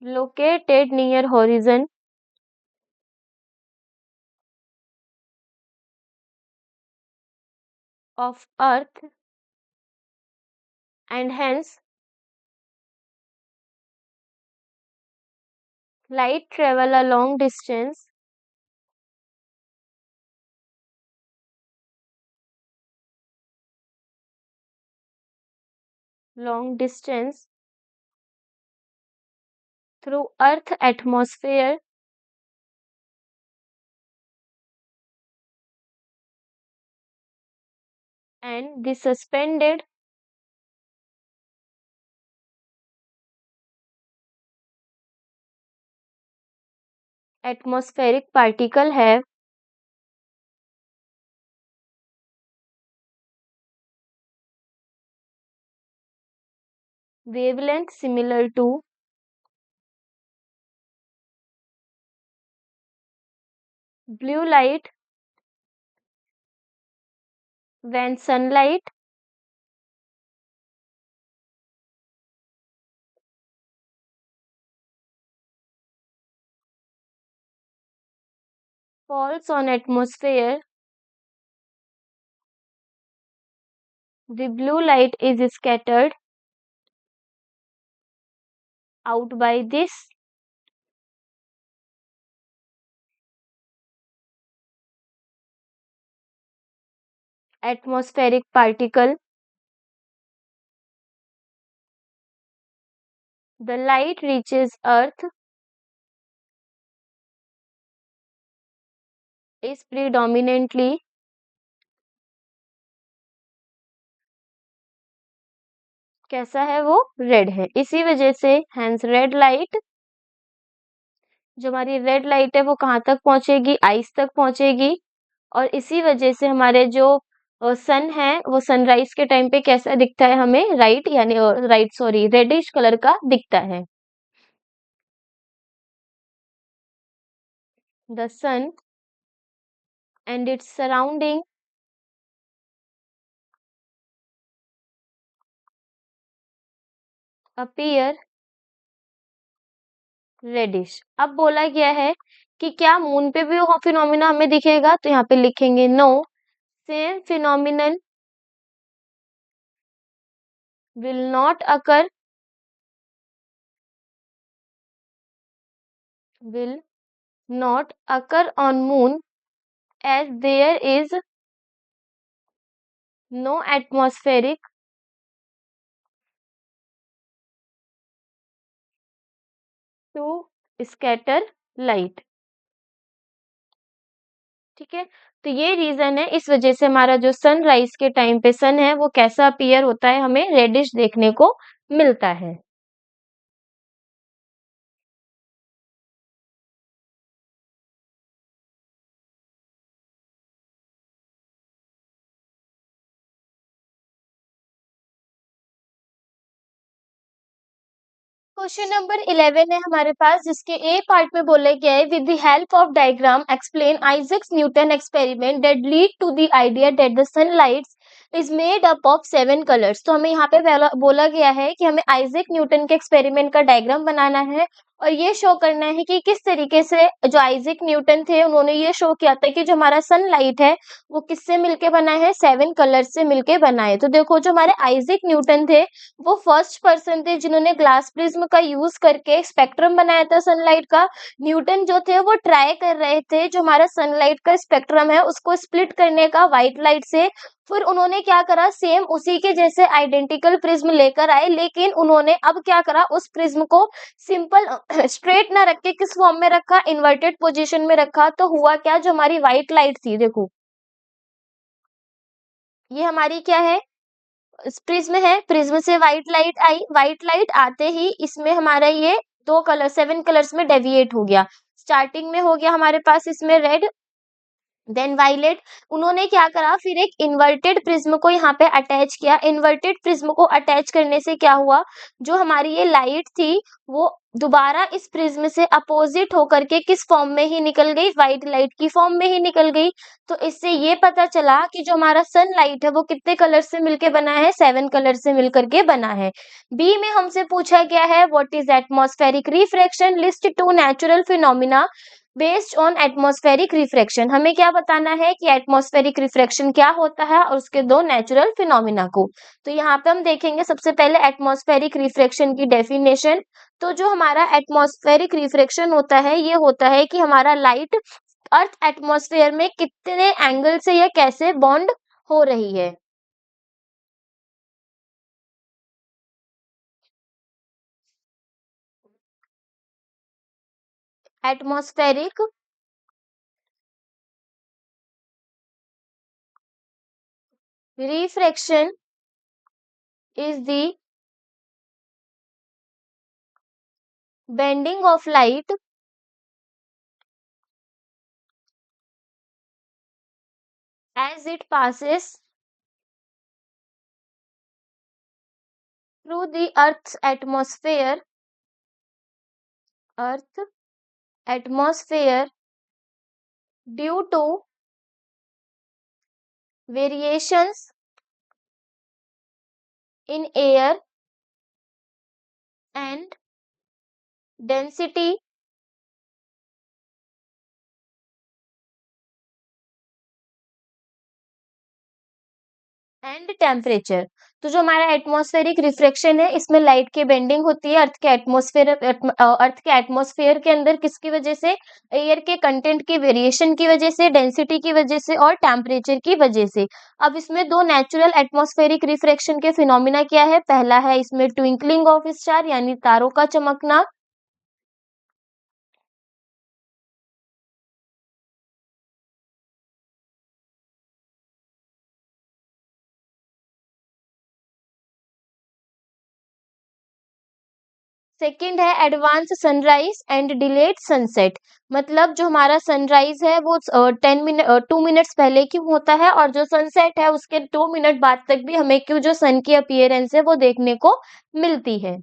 located near horizon of earth and hence light travel a long distance through earth atmosphere and the suspended atmospheric particle have wavelength similar to blue light when sunlight falls on atmosphere. The blue light is scattered out by this atmospheric particle. The light reaches earth is predominantly कैसा है? वो red है। इसी वजह से hence red light, जो हमारी red light है वो कहाँ तक पहुंचेगी? आइस तक पहुंचेगी। और इसी वजह से हमारे जो सन है वो सनराइज के टाइम पे कैसा दिखता है हमें? राइट सॉरी रेडिश कलर का दिखता है। The sun and its surrounding appear reddish. अब बोला गया है कि क्या मून पे भी वो फिनोमिना हमें दिखेगा? तो यहाँ पे लिखेंगे no, same phenomenon will not occur, will not occur on moon as there is no atmospheric to scatter light। ठीक है, तो ये रीजन है, इस वजह से हमारा जो सनराइज के टाइम पे सन है वो कैसा अपीयर होता है, हमें रेडिश देखने को मिलता है। क्वेश्चन नंबर 11 है हमारे पास, जिसके ए पार्ट में बोला गया है, with the help of diagram explain Isaac Newton experiment that lead to the idea that the sunlight is made up of 7 colours. तो हमें यहाँ पे बोला गया है कि हमें आइजैक न्यूटन के एक्सपेरिमेंट का डायग्राम बनाना है और ये शो करना है कि किस तरीके से जो आइजैक न्यूटन थे उन्होंने ये शो किया था कि जो हमारा सनलाइट है वो किससे मिलके बना है, 7 कलर्स से मिलके बना है। तो देखो जो हमारे आइजैक न्यूटन थे वो फर्स्ट पर्सन थे जिन्होंने ग्लास प्रिज्म का यूज करके स्पेक्ट्रम बनाया था सनलाइट का। न्यूटन जो थे वो ट्राई कर रहे थे जो हमारा सनलाइट का स्पेक्ट्रम है उसको स्प्लिट करने का व्हाइट लाइट से। फिर उन्होंने क्या करा, सेम उसी के जैसे आइडेंटिकल प्रिज्म लेकर आए, लेकिन उन्होंने अब क्या करा, उस प्रिज्म को सिंपल स्ट्रेट ना रख के किस फॉर्म में रखा, इन्वर्टेड पोजीशन में रखा। तो हुआ क्या, जो हमारी व्हाइट लाइट थी, देखो ये हमारी क्या है, प्रिज्म है, प्रिज्म से व्हाइट लाइट आई, व्हाइट लाइट आते ही इसमें हमारा ये 2 कलर 7 कलर्स में डेविएट हो गया। स्टार्टिंग में हो गया हमारे पास इसमें रेड, देन वायलेट। उन्होंने क्या करा, फिर एक इन्वर्टेड प्रिज्म को यहाँ पे अटैच किया। इन्वर्टेड प्रिज्म को अटैच करने से क्या हुआ, जो हमारी ये लाइट थी वो दोबारा इस प्रिज्म से अपोजिट होकर के किस फॉर्म में ही निकल गई, व्हाइट लाइट की फॉर्म में ही निकल गई। तो इससे ये पता चला कि जो हमारा सन लाइट है वो कितने कलर से मिलके बना है, 7 कलर से मिलकर के बना है। बी में हमसे पूछा गया है, what is atmospheric refraction, list 2 natural phenomena based on atmospheric refraction. हमें क्या बताना है कि एटमॉस्फेरिक रिफ्रैक्शन क्या होता है और उसके 2 नेचुरल फिनोमिना को। तो यहाँ पे हम देखेंगे सबसे पहले एटमॉस्फेरिक रिफ्रैक्शन की डेफिनेशन। तो जो हमारा एटमॉस्फेरिक रिफ्रैक्शन होता है ये होता है कि हमारा लाइट अर्थ एटमॉस्फेयर में कितने एंगल से या कैसे बॉन्ड हो रही है। Atmospheric refraction is the bending of light as it passes through the earth atmosphere due to variations in air and density and temperature. तो जो हमारा एटमॉस्फेरिक रिफ्रैक्शन है इसमें लाइट की बेंडिंग होती है अर्थ के एटमॉस्फेयर के अंदर, किसकी वजह से, एयर के कंटेंट की वेरिएशन की वजह से, डेंसिटी की वजह से और टेम्परेचर की वजह से। अब इसमें 2 नेचुरल एटमॉस्फेरिक रिफ्रैक्शन के फिनोमिना क्या है, पहला है इसमें ट्विंकलिंग ऑफ स्टार यानी तारों का चमकना। सेकंड है advance sunrise and delayed sunset. मतलब जो हमारा सनराइज है वो 2 मिनट्स पहले क्यों होता है और जो सनसेट है उसके 2 मिनट बाद तक भी हमें क्यों जो सन की अपीयरेंस है वो देखने को मिलती है।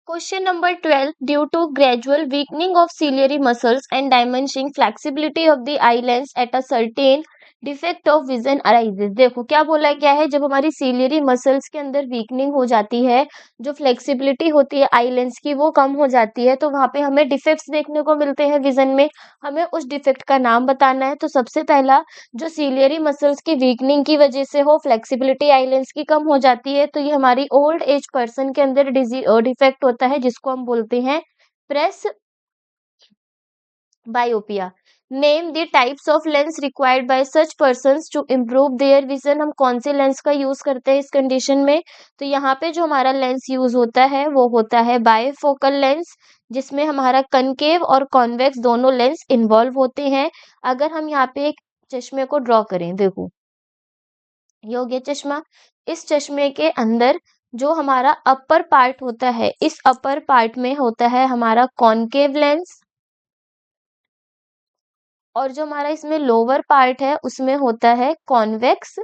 Question number 12. Due to gradual weakening of ciliary muscles and diminishing flexibility of the eye lens at a certain defect of vision arises. देखो क्या बोला गया है, जब हमारी सीलियरी मसल्स के अंदर वीकनिंग हो जाती है, जो फ्लेक्सिबिलिटी होती है आई लेंस की वो कम हो जाती है, तो वहां पे हमें डिफेक्ट्स देखने को मिलते हैं विजन में। हमें उस डिफेक्ट का नाम बताना है। तो सबसे पहला, जो सीलियरी मसल्स की वीकनिंग की वजह से हो फ्लेक्सिबिलिटी आई लेंस की कम हो जाती है, तो ये हमारी ओल्ड एज पर्सन के अंदर डिफेक्ट होता है, जिसको हम बोलते हैं presbyopia. Name the types of lens required by such persons to improve their vision. हम कौन से लेंस का यूज करते हैं इस कंडीशन में? तो यहाँ पे जो हमारा लेंस यूज होता है वो होता है बायफोकल लेंस, जिसमें हमारा कनकेव और कॉन्वेक्स दोनों लेंस इन्वॉल्व होते हैं। अगर हम यहाँ पे एक चश्मे को ड्रॉ करें, देखो ये हो गया चश्मा। इस चश्मे के अंदर जो हमारा अपर पार्ट होता है, इस अपर पार्ट में होता है हमारा कॉनकेव लेंस, और जो हमारा इसमें लोअर पार्ट है उसमें होता है कॉन्वेक्स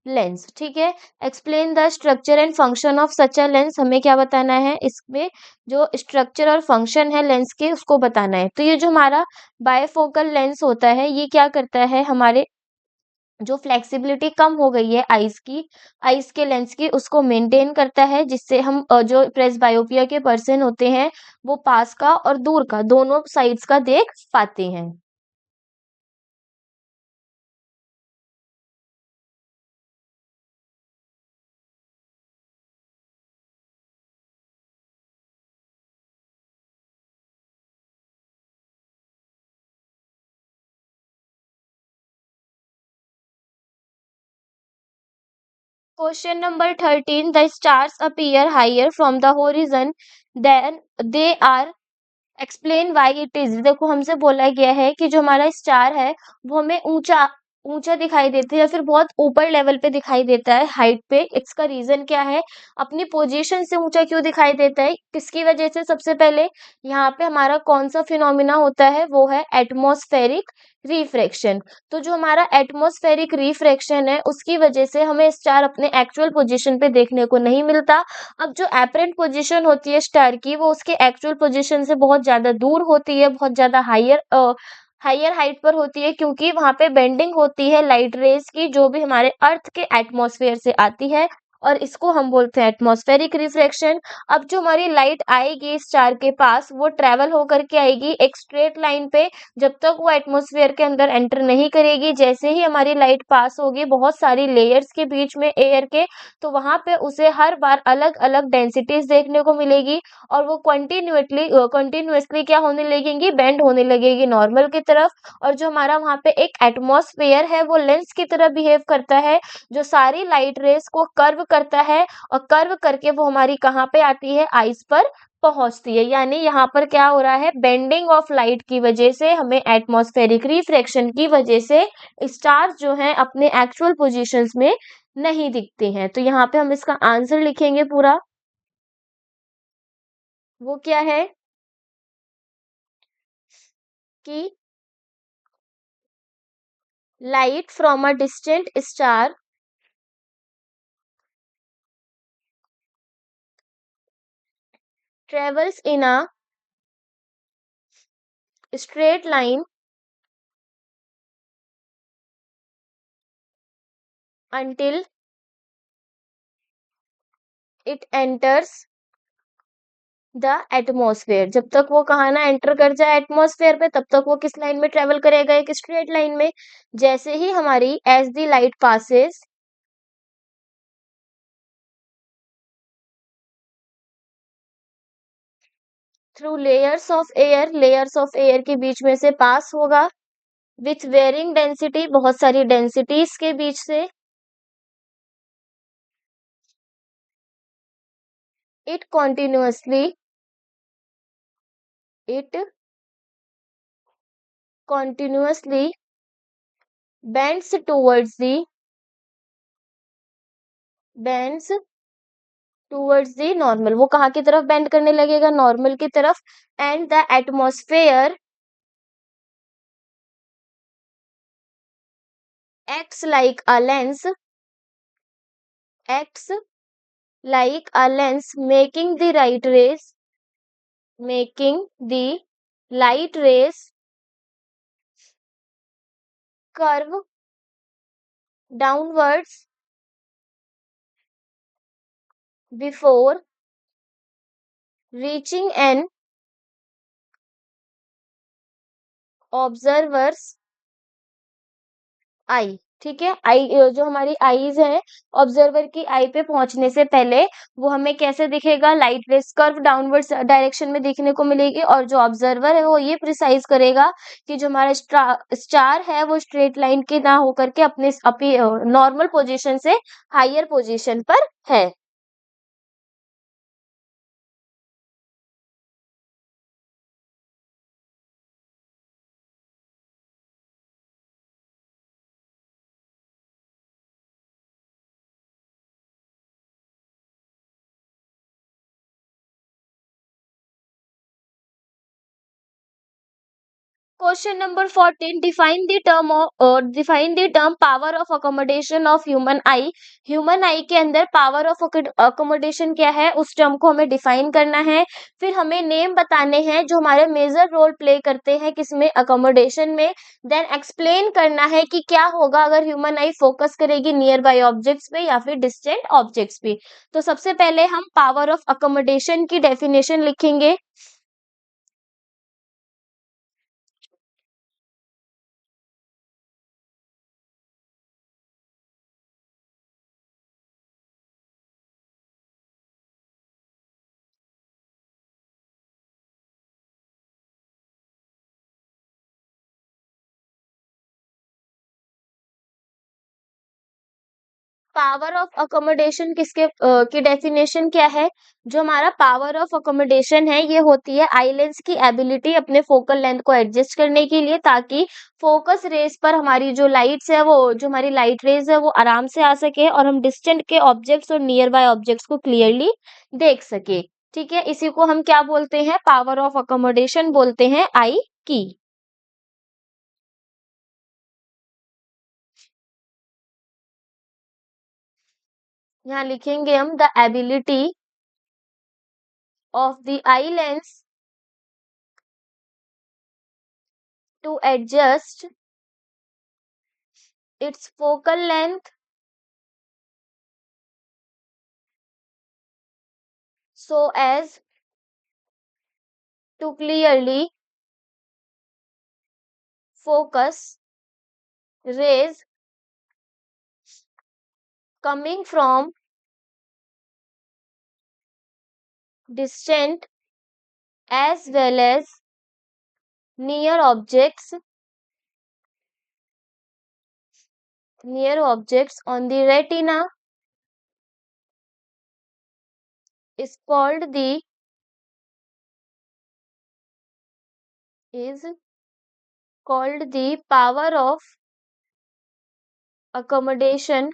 लेंस। ठीक है। Explain the structure and function of such a lens. हमें क्या बताना है इसमें? जो स्ट्रक्चर और फंक्शन है लेंस के उसको बताना है। तो ये जो हमारा बायफोकल लेंस होता है ये क्या करता है, हमारे जो फ्लेक्सिबिलिटी कम हो गई है आईज के लेंस की उसको मेंटेन करता है, जिससे हम जो प्रेस बायोपिया के पर्सन होते हैं वो पास का और दूर का दोनों साइड्स का देख पाते हैं। Question number 13. The stars appear higher from the horizon than they are. Explain why it is. देखो हमसे बोला गया है कि जो हमारा स्टार है वो हमें ऊंचा ऊंचा दिखाई देता है या फिर बहुत ऊपर लेवल पे दिखाई देता है, हाइट पे। इसका रीजन क्या है? अपनी पोजीशन से ऊंचा क्यों दिखाई देता है, किसकी वजह से? सबसे पहले यहाँ पे हमारा कौन सा फिनोमिना होता है, वो है एटमॉस्फेरिक रिफ्रैक्शन। तो जो हमारा एटमॉस्फेरिक रिफ्रैक्शन है उसकी वजह से हमें स्टार अपने एक्चुअल पोजीशन पे देखने को नहीं मिलता। अब जो एपरेंट पोजीशन होती है स्टार की वो उसके एक्चुअल पोजीशन से बहुत ज्यादा दूर होती है, बहुत ज्यादा हायर हाइट पर होती है, क्योंकि वहां पे बेंडिंग होती है लाइट रेज की जो भी हमारे अर्थ के एटमॉस्फेयर से आती है, और इसको हम बोलते हैं एटमॉस्फेरिक रिफ्रैक्शन। अब जो हमारी लाइट आएगी स्टार के पास वो ट्रेवल होकर के आएगी एक स्ट्रेट लाइन पे, जब तक वो एटमॉस्फेयर के अंदर एंटर नहीं करेगी। जैसे ही हमारी लाइट पास होगी बहुत सारी लेयर्स के बीच में एयर के, तो वहां पे उसे हर बार अलग अलग डेंसिटीज देखने को मिलेगी, और वो कंटिन्यूअसली क्या होने लगेंगी, बेंड होने लगेगी नॉर्मल की तरफ। और जो हमारा वहां पे एक एटमॉस्फेयर है वो लेंस की तरह बिहेव करता है, जो सारी लाइट रेस को कर्व करता है, और कर्व करके वो हमारी कहाँ पे आती है, आइस पर पहुंचती है। यानी यहाँ पर क्या हो रहा है, बेंडिंग ऑफ लाइट की वजह से हमें एटमॉस्फेरिक रिफ्रैक्शन की वजह से स्टार्स जो हैं अपने एक्चुअल पोजीशंस में नहीं दिखते हैं। तो यहाँ पे हम इसका आंसर लिखेंगे पूरा, वो क्या है कि light from a distant star travels in a straight line until it enters the atmosphere. जब तक वो कहा ना एंटर कर जाए एटमॉस्फेयर पे तब तक वो किस लाइन में ट्रेवल करेगा, एक स्ट्रेट लाइन में। जैसे ही हमारी as the light passes through layers of air के बीच में से पास होगा, विथ वेरिंग डेंसिटी, बहुत सारी डेंसिटीज के बीच से। It continuously it continuously bends bends towards the normal. वो कहाँ की तरफ बेंड करने लगेगा, नॉर्मल की तरफ। And the atmosphere acts like a lens acts like a lens making the light rays making the light rays curve downwards before reaching an observer's आई। ठीक है, आई जो हमारी आईज है, ऑब्जर्वर की आई पे पहुंचने से पहले वो हमें कैसे दिखेगा, light rays curve downward direction में देखने को मिलेगी, और जो ऑब्जर्वर है वो ये प्रिसाइज करेगा कि जो हमारा स्टार है वो स्ट्रेट लाइन के ना होकर के अपने नॉर्मल पोजीशन से हायर पोजीशन पर है। Question number 14, define the term power of accommodation of human I. Human आई के अंदर पावर ऑफ अकोमोडेशन क्या है, उस टर्म को हमें डिफाइन करना है। फिर हमें नेम बताने हैं जो हमारे मेजर रोल प्ले करते हैं किसमें, अकोमोडेशन में। देन एक्सप्लेन करना है कि क्या होगा अगर ह्यूमन आई फोकस करेगी नियर बाय ऑब्जेक्ट्स पे या फिर डिस्टेंट ऑब्जेक्ट्स पे। तो सबसे पहले हम पावर ऑफ अकोमोडेशन की डेफिनेशन लिखेंगे। पावर ऑफ अकोमोडेशन की डेफिनेशन क्या है, जो हमारा पावर ऑफ अकोमोडेशन है ये होती है आई लेंस की एबिलिटी अपने फोकल लेंथ को एडजस्ट करने के लिए, ताकि फोकस रेस पर हमारी जो लाइट्स है, वो जो हमारी लाइट रेज है वो आराम से आ सके और हम डिस्टेंट के ऑब्जेक्ट्स और नियर बाय ऑब्जेक्ट्स को क्लियरली देख सके। ठीक है, इसी को हम क्या बोलते हैं, पावर ऑफ अकोमोडेशन बोलते हैं आई की। यहाँ लिखेंगे हम the ability of the eye lens to adjust its focal length so as to clearly focus rays coming from distant as well as near objects on the retina is called the power of accommodation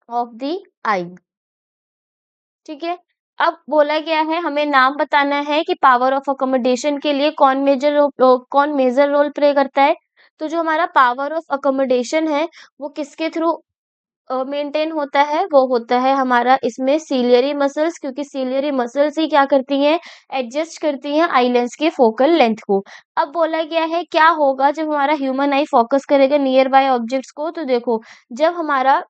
of the eye। ठीक है, अब बोला गया है हमें नाम बताना है कि पावर ऑफ अकोमोडेशन के लिए कौन मेजर रोल प्ले करता है। तो जो हमारा पावर ऑफ अकोमोडेशन है वो किसके थ्रू मेंटेन होता है, वो होता है हमारा इसमें सीलियरी मसल्स, क्योंकि सीलियरी मसल्स ही क्या करती हैं, एडजस्ट करती हैं आई लेंस के फोकल लेंथ को। अब बोला गया है क्या होगा जब हमारा ह्यूमन आई फोकस करेगा नियर बाय ऑब्जेक्ट्स को। तो देखो, जब हमारा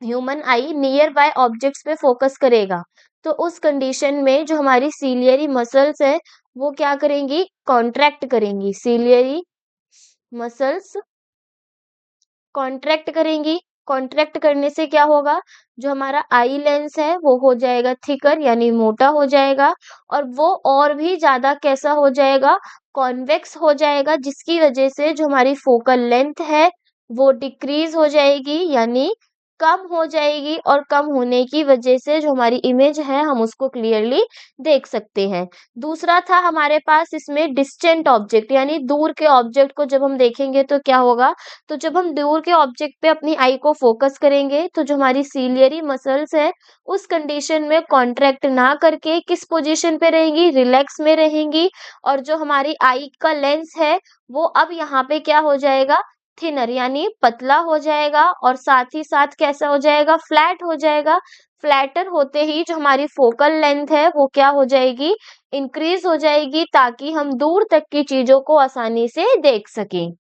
human I near by objects पे फोकस करेगा तो उस कंडीशन में जो हमारी सीलियरी मसल्स है वो क्या करेंगी, कॉन्ट्रैक्ट करेंगी। सीलियरी मसल्स कॉन्ट्रैक्ट करेंगी। कॉन्ट्रैक्ट करने से क्या होगा, जो हमारा आई लेंस है वो हो जाएगा थिकर यानी मोटा हो जाएगा, और वो और भी ज्यादा कैसा हो जाएगा, कॉन्वेक्स हो जाएगा, जिसकी वजह से जो हमारी फोकल लेंथ है वो डिक्रीज हो जाएगी यानी कम हो जाएगी, और कम होने की वजह से जो हमारी इमेज है हम उसको क्लियरली देख सकते हैं। दूसरा था हमारे पास इसमें डिस्टेंट ऑब्जेक्ट, यानी दूर के ऑब्जेक्ट को जब हम देखेंगे तो क्या होगा, तो जब हम दूर के ऑब्जेक्ट पे अपनी आई को फोकस करेंगे तो जो हमारी सीलियरी मसल्स है उस कंडीशन में कॉन्ट्रैक्ट ना करके किस पोजीशन पे रहेंगी, रिलैक्स में रहेंगी, और जो हमारी आई का लेंस है वो अब यहाँ पे क्या हो जाएगा, थिनर यानी पतला हो जाएगा और साथ ही साथ कैसा हो जाएगा, फ्लैट हो जाएगा। फ्लैटर होते ही जो हमारी फोकल लेंथ है वो क्या हो जाएगी, इंक्रीज हो जाएगी, ताकि हम दूर तक की चीजों को आसानी से देख सकें।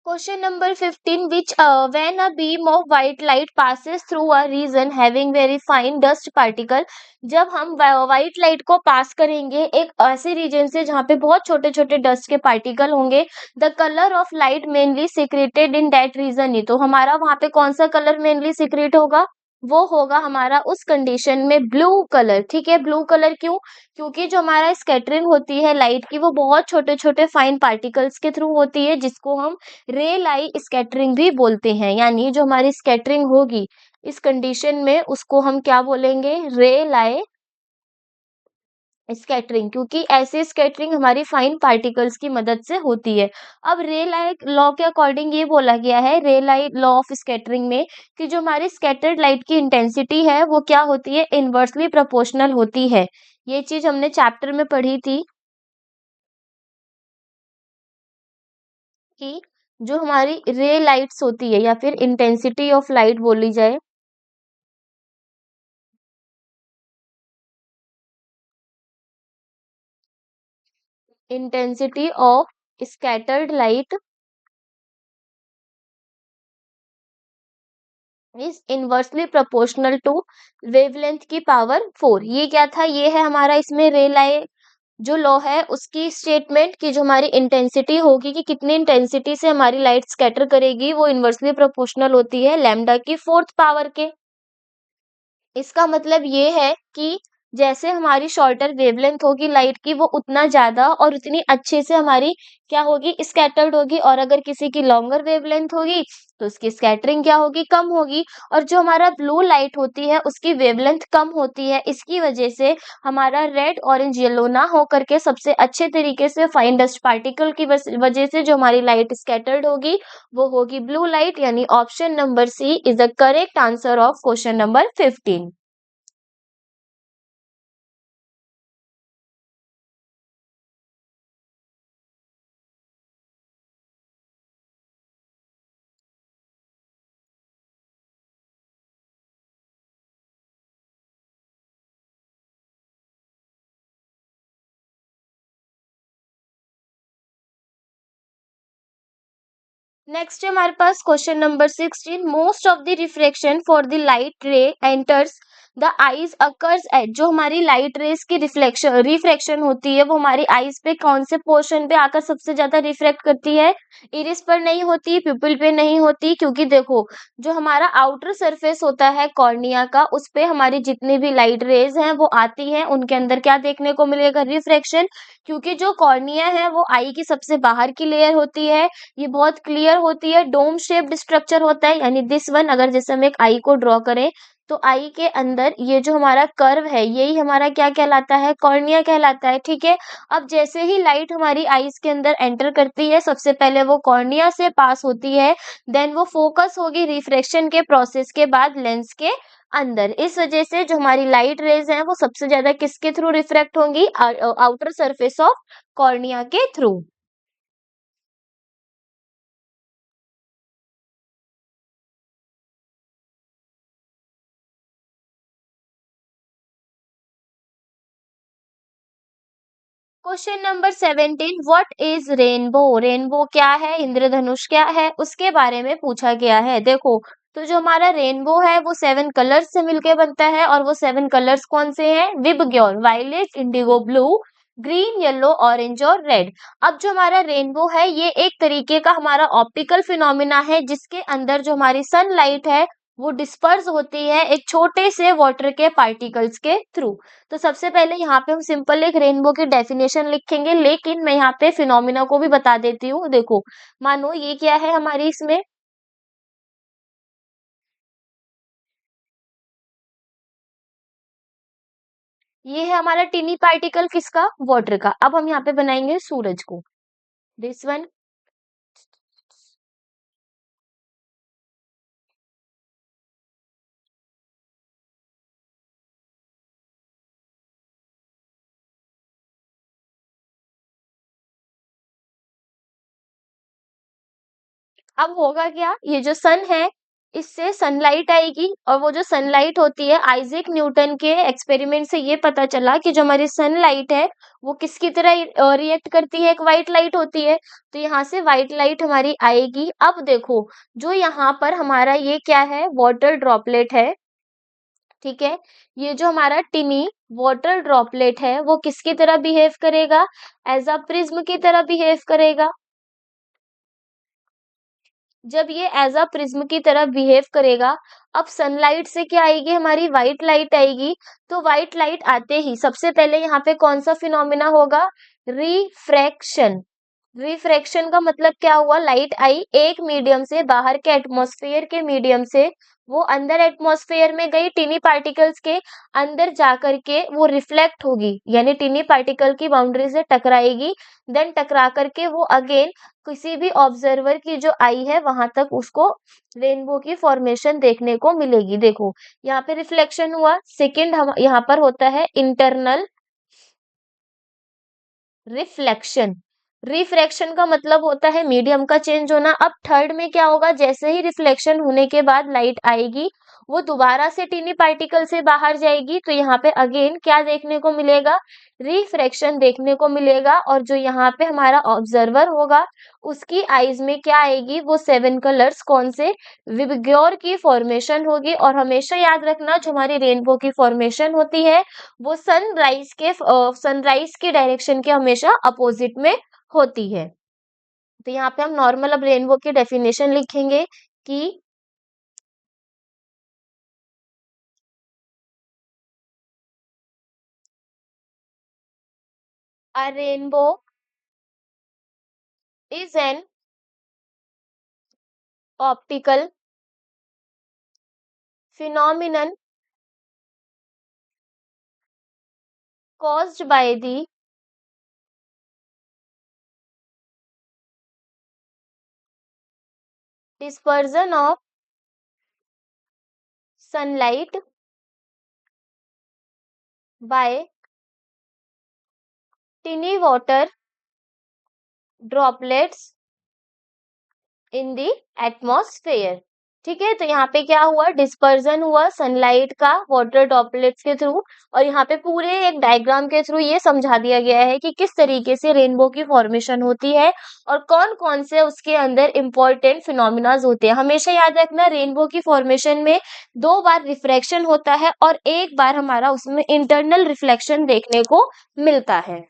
Question number 15, which when a beam of white light passes through a region having very fine dust particle, जब हम व्हाइट लाइट को पास करेंगे एक ऐसे रीजन से जहाँ पे बहुत छोटे छोटे डस्ट के पार्टिकल होंगे, the colour of light mainly secreted in that region ही, तो हमारा वहां पे कौन सा कलर मेनली सिक्रेट होगा, वो होगा हमारा उस कंडीशन में ब्लू कलर। ठीक है, ब्लू कलर क्यों, क्योंकि जो हमारा स्कैटरिंग होती है लाइट की वो बहुत छोटे छोटे फाइन पार्टिकल्स के थ्रू होती है, जिसको हम रे लाई स्कैटरिंग भी बोलते हैं। यानी जो हमारी स्कैटरिंग होगी इस कंडीशन में उसको हम क्या बोलेंगे, रे लाई स्कैटरिंग, क्योंकि ऐसे स्कैटरिंग हमारी फाइन पार्टिकल्स की मदद से होती है। अब रे लाइट लॉ के अकॉर्डिंग ये बोला गया है रे लाइट लॉ ऑफ स्कैटरिंग में कि जो हमारी स्कैटर्ड लाइट की इंटेंसिटी है वो क्या होती है, इनवर्सली प्रोपोर्शनल होती है। ये चीज हमने चैप्टर में पढ़ी थी कि जो हमारी रे लाइट्स होती है या फिर इंटेंसिटी ऑफ लाइट बोली जाए, intensity of scattered light is inversely proportional to wavelength की पावर 4। ये क्या था, ये है हमारा इसमें रे लाइ जो लॉ है उसकी स्टेटमेंट की जो हमारी इंटेंसिटी होगी कि कितनी इंटेंसिटी से हमारी लाइट स्कैटर करेगी वो इनवर्सली प्रोपोर्शनल होती है लैम्डा की फोर्थ पावर के। इसका मतलब ये है कि जैसे हमारी शॉर्टर वेवलेंथ होगी लाइट की वो उतना ज्यादा और उतनी अच्छे से हमारी क्या होगी, स्कैटर्ड होगी, और अगर किसी की लॉन्गर वेवलेंथ होगी तो उसकी स्कैटरिंग क्या होगी, कम होगी। और जो हमारा ब्लू लाइट होती है उसकी वेवलेंथ कम होती है, इसकी वजह से हमारा रेड ऑरेंज येलो ना हो करके सबसे अच्छे तरीके से फाइन डस्ट पार्टिकल की वजह से जो हमारी लाइट स्कैटर्ड होगी वो होगी ब्लू लाइट। यानी option number C is the correct answer of question number 15। Next है हमारे पास question number 16, most of the reflection for the light ray enters the eyes occurs at, जो हमारी लाइट रेस की रिफ्लेक्शन रिफ्रैक्शन होती है वो हमारी आईज पे कौन से पोर्शन पे आकर सबसे ज्यादा रिफ्लेक्ट करती है, इरिस पर नहीं होती, पिपल पे नहीं होती, क्योंकि देखो जो हमारा आउटर सरफेस होता है कॉर्निया का उस पे हमारी जितनी भी लाइट रेज हैं वो आती हैं, उनके अंदर क्या देखने को मिलेगा, रिफ्रैक्शन। क्योंकि जो कॉर्निया है वो आई की सबसे बाहर की लेयर होती है, ये बहुत क्लियर होती है, डोम शेप्ड स्ट्रक्चर होता है, यानी दिस वन अगर जैसे हम एक आई को ड्रॉ करें तो आई के अंदर ये जो हमारा कर्व है यही हमारा क्या कहलाता है, कॉर्निया कहलाता है। ठीक है, अब जैसे ही लाइट हमारी आईज के अंदर एंटर करती है सबसे पहले वो कॉर्निया से पास होती है, देन वो फोकस होगी रिफ्रैक्शन के प्रोसेस के बाद लेंस के अंदर। इस वजह से जो हमारी लाइट रेज हैं वो सबसे ज्यादा किसके थ्रू रिफ्रैक्ट होंगी, आउटर सरफेस ऑफ कॉर्निया के through. Question number 17, what is rainbow, rainbow क्या है, इंद्रधनुष क्या है, उसके बारे में पूछा गया है। देखो तो जो हमारा रेनबो है वो 7 कलर्स से मिलके बनता है, और वो 7 कलर्स कौन से हैं, VIBGYOR, violet, indigo blue, green, yellow, orange और रेड। अब जो हमारा रेनबो है ये एक तरीके का हमारा ऑप्टिकल फिनोमिना है जिसके अंदर जो हमारी सनलाइट है वो डिस्पर्स होती है एक छोटे से वाटर के पार्टिकल्स के थ्रू। तो सबसे पहले यहाँ पे हम सिंपल एक रेनबो की डेफिनेशन लिखेंगे, लेकिन मैं यहाँ पे फिनोमिना को भी बता देती हूँ। देखो मानो ये क्या है हमारी इसमें ये है हमारा टिनी पार्टिकल किसका, वाटर का। अब हम यहाँ पे बनाएंगे सूरज को, दिस वन। अब होगा क्या, ये जो सन है इससे सनलाइट आएगी, और वो जो सनलाइट होती है, आइजैक न्यूटन के एक्सपेरिमेंट से ये पता चला कि जो हमारी सनलाइट है वो किसकी तरह रिएक्ट करती है, एक व्हाइट लाइट होती है। तो यहाँ से व्हाइट लाइट हमारी आएगी। अब देखो, जो यहाँ पर हमारा ये क्या है, वाटर ड्रॉपलेट है, ठीक है। ये जो हमारा टिनी वाटर ड्रॉपलेट है वो किसकी तरह बिहेव करेगा, एज अ प्रिज्म की तरह बिहेव करेगा। जब ये एज अ प्रिज्म की तरह बिहेव करेगा, अब सनलाइट से क्या आएगी, हमारी व्हाइट लाइट आएगी। तो व्हाइट लाइट आते ही सबसे पहले यहाँ पे कौन सा फिनोमिना होगा, रिफ्रैक्शन। रिफ्रैक्शन का मतलब क्या हुआ, लाइट आई एक मीडियम से, बाहर के एटमॉस्फेयर के मीडियम से, वो अंदर एटमॉस्फेयर में गई, टिनी पार्टिकल्स के अंदर जाकर के वो रिफ्लेक्ट होगी, यानी टिनी पार्टिकल की बाउंड्री से टकराएगी। देन टकरा करके वो अगेन किसी भी ऑब्जर्वर की जो आई है वहां तक उसको रेनबो की फॉर्मेशन देखने को मिलेगी। देखो यहाँ पे रिफ्लेक्शन हुआ, सेकंड हम यहाँ पर होता है इंटरनल रिफ्लेक्शन। रिफ्रैक्शन का मतलब होता है मीडियम का चेंज होना। अब थर्ड में क्या होगा, जैसे ही रिफ्लेक्शन होने के बाद लाइट आएगी, वो दोबारा से टीनी पार्टिकल से बाहर जाएगी, तो यहाँ पे अगेन क्या देखने को मिलेगा, रिफ्रैक्शन देखने को मिलेगा। और जो यहाँ पे हमारा ऑब्जर्वर होगा उसकी आईज में क्या आएगी, वो सेवन कलर्स कौन से, विबग्योर की फॉर्मेशन होगी। और हमेशा याद रखना, जो हमारी रेनबो की फॉर्मेशन होती है वो सनराइज के डायरेक्शन के हमेशा अपोजिट में होती है। तो यहाँ पे हम नॉर्मल अब रेनबो की डेफिनेशन लिखेंगे कि अ rainbow is an optical phenomenon caused by the dispersion of sunlight by tiny water droplets in the atmosphere. ठीक है, तो यहाँ पे क्या हुआ, डिस्पर्जन हुआ सनलाइट का वाटर ड्रॉपलेट्स के थ्रू। और यहाँ पे पूरे एक डायग्राम के थ्रू ये समझा दिया गया है कि किस तरीके से रेनबो की फॉर्मेशन होती है और कौन कौन से उसके अंदर इंपॉर्टेंट फिनोमिनाज होते हैं। हमेशा याद रखना, रेनबो की फॉर्मेशन में दो बार रिफ्रैक्शन होता है और एक बार हमारा उसमें इंटरनल रिफ्लेक्शन देखने को मिलता है।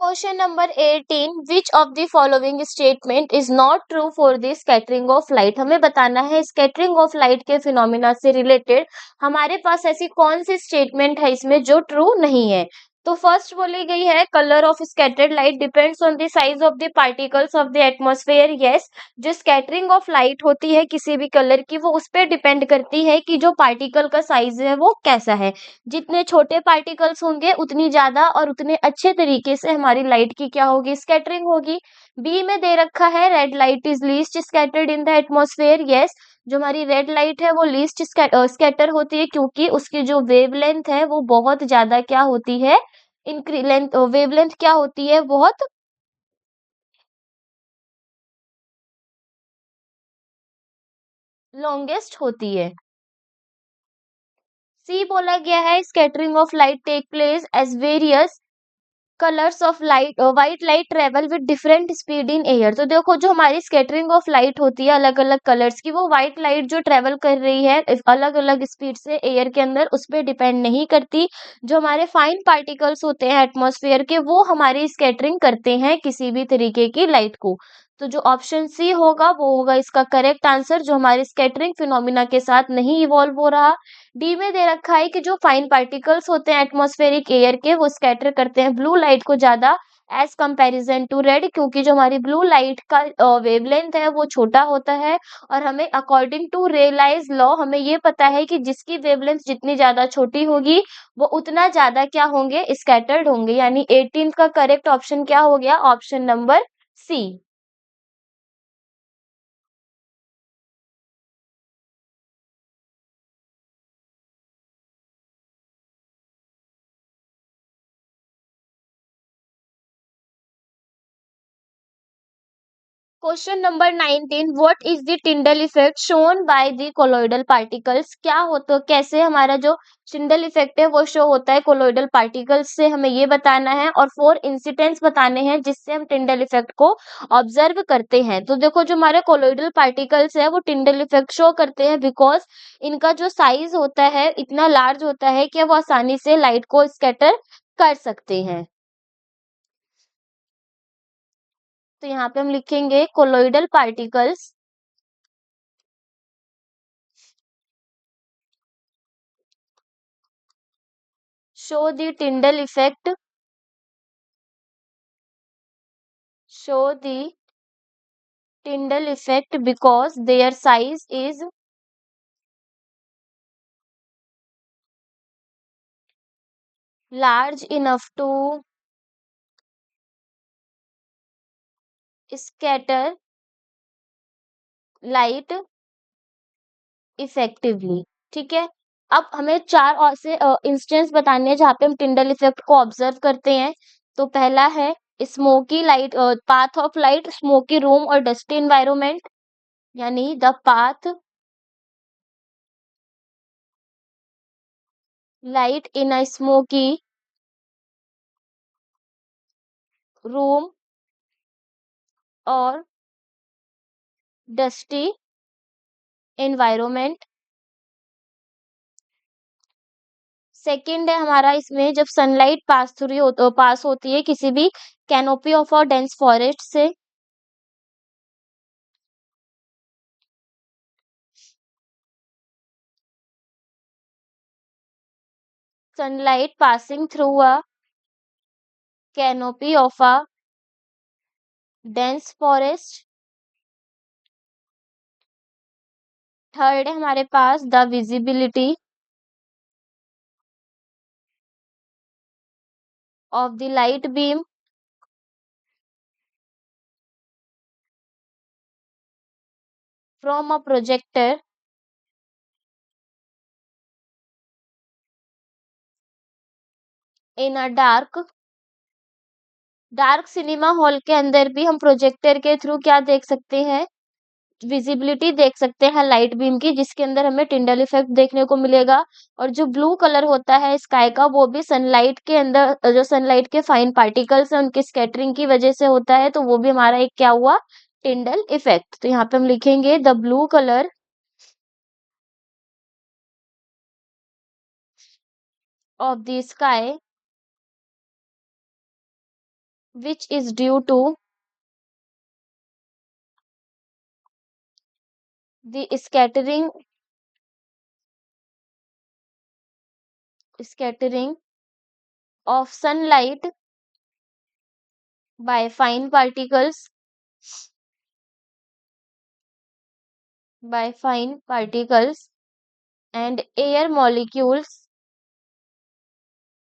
Question number 18, which of the following statement is not true for the scattering of light। हमें बताना है स्कैटरिंग ऑफ लाइट के फिनोमिना से रिलेटेड हमारे पास ऐसी कौन सी स्टेटमेंट है इसमें जो ट्रू नहीं है। तो फर्स्ट बोली गई है, colour of scattered light depends on the size of the particles of the atmosphere. Yes, जो स्कैटरिंग ऑफ लाइट होती है किसी भी कलर की, वो उस पर डिपेंड करती है कि जो पार्टिकल का साइज है वो कैसा है। जितने छोटे पार्टिकल्स होंगे उतनी ज्यादा और उतने अच्छे तरीके से हमारी लाइट की क्या होगी, स्कैटरिंग होगी। बी में दे रखा है, red light is least scattered in the atmosphere. Yes, जो हमारी रेड लाइट है वो लीस्ट स्कैटर होती है, क्योंकि उसकी जो वेवलेंथ है वो बहुत ज्यादा क्या होती है, इंक्री लेंथ वेवलेंथ क्या होती है, बहुत लॉन्गेस्ट होती है। सी बोला गया है, scattering of light take place as various colours of light white light travel with different speed in air. तो देखो जो हमारी स्कैटरिंग ऑफ लाइट होती है अलग अलग कलर्स की, वो व्हाइट लाइट जो ट्रेवल कर रही है अलग अलग स्पीड से एयर के अंदर, उस पर डिपेंड नहीं करती। जो हमारे फाइन पार्टिकल्स होते हैं एटमॉस्फेयर के, वो हमारी स्कैटरिंग करते हैं किसी भी तरीके की लाइट को। तो जो ऑप्शन सी होगा वो होगा इसका करेक्ट आंसर, जो हमारे स्कैटरिंग फिनोमिना के साथ नहीं इवॉल्व हो रहा। डी में दे रखा है कि जो फाइन पार्टिकल्स होते हैं एटमॉस्फेरिक एयर के, वो स्कैटर करते हैं ब्लू लाइट को ज्यादा एज कंपैरिजन टू रेड, क्योंकि जो हमारी ब्लू लाइट का वेवलेंथ है वो छोटा होता है। और हमें अकॉर्डिंग टू रेलाइज लॉ हमें ये पता है कि जिसकी वेवलेंथ जितनी ज्यादा छोटी होगी वो उतना ज्यादा क्या होंगे, स्कैटर्ड होंगे। यानी 18 का करेक्ट ऑप्शन क्या हो गया, option number C. Question number 19, what is the Tyndall effect shown by the colloidal particles. क्या हो तो कैसे हमारा जो टिंडल इफेक्ट है वो शो होता है कोलॉइडल पार्टिकल्स से, हमें ये बताना है। और 4 इंसिडेंट्स बताने हैं जिससे हम टिंडल इफेक्ट को ऑब्जर्व करते हैं। तो देखो जो हमारे कोलॉइडल पार्टिकल्स है वो टिंडल इफेक्ट शो करते हैं बिकॉज इनका जो साइज होता है इतना लार्ज होता है कि वो आसानी से लाइट को स्कैटर कर सकते हैं। तो यहाँ पे हम लिखेंगे colloidal particles show the Tyndall effect, show the Tyndall effect because their size is large enough to scatter light effectively। ठीक है, अब हमें चार और से इंस्टेंस बताने हैं जहाँ पे हम टिंडल इफेक्ट को ऑब्जर्व करते हैं। तो पहला है smoky light, path of light, smoky room और डस्टी इन्वायरमेंट, यानी the path light in a smoky room और डस्टी एनवायरनमेंट। सेकंड है हमारा इसमें जब सनलाइट पास होती है किसी भी canopy of a dense forest से, sunlight passing through a canopy of a dense forest. Third है हमारे पास the visibility of the light beam from a projector in a dark. Dark cinema hall के अंदर भी हम प्रोजेक्टर के through क्या देख सकते हैं, विजिबिलिटी देख सकते हैं लाइट बीम की, जिसके अंदर हमें टिंडल इफेक्ट देखने को मिलेगा। और जो ब्लू कलर होता है स्काई का, वो भी सनलाइट के अंदर जो सनलाइट के फाइन पार्टिकल्स हैं उनकी स्कैटरिंग की वजह से होता है, तो वो भी हमारा एक क्या हुआ, टिंडल इफेक्ट। तो यहाँ पे हम लिखेंगे the blue colour of the sky which is due to the scattering of sunlight by fine particles and air molecules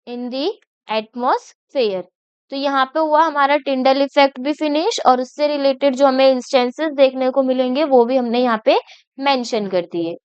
in the atmosphere. तो यहाँ पे हुआ हमारा टिंडल इफेक्ट भी फिनिश, और उससे रिलेटेड जो हमें इंस्टेंसेस देखने को मिलेंगे वो भी हमने यहाँ पे मेंशन कर दिए।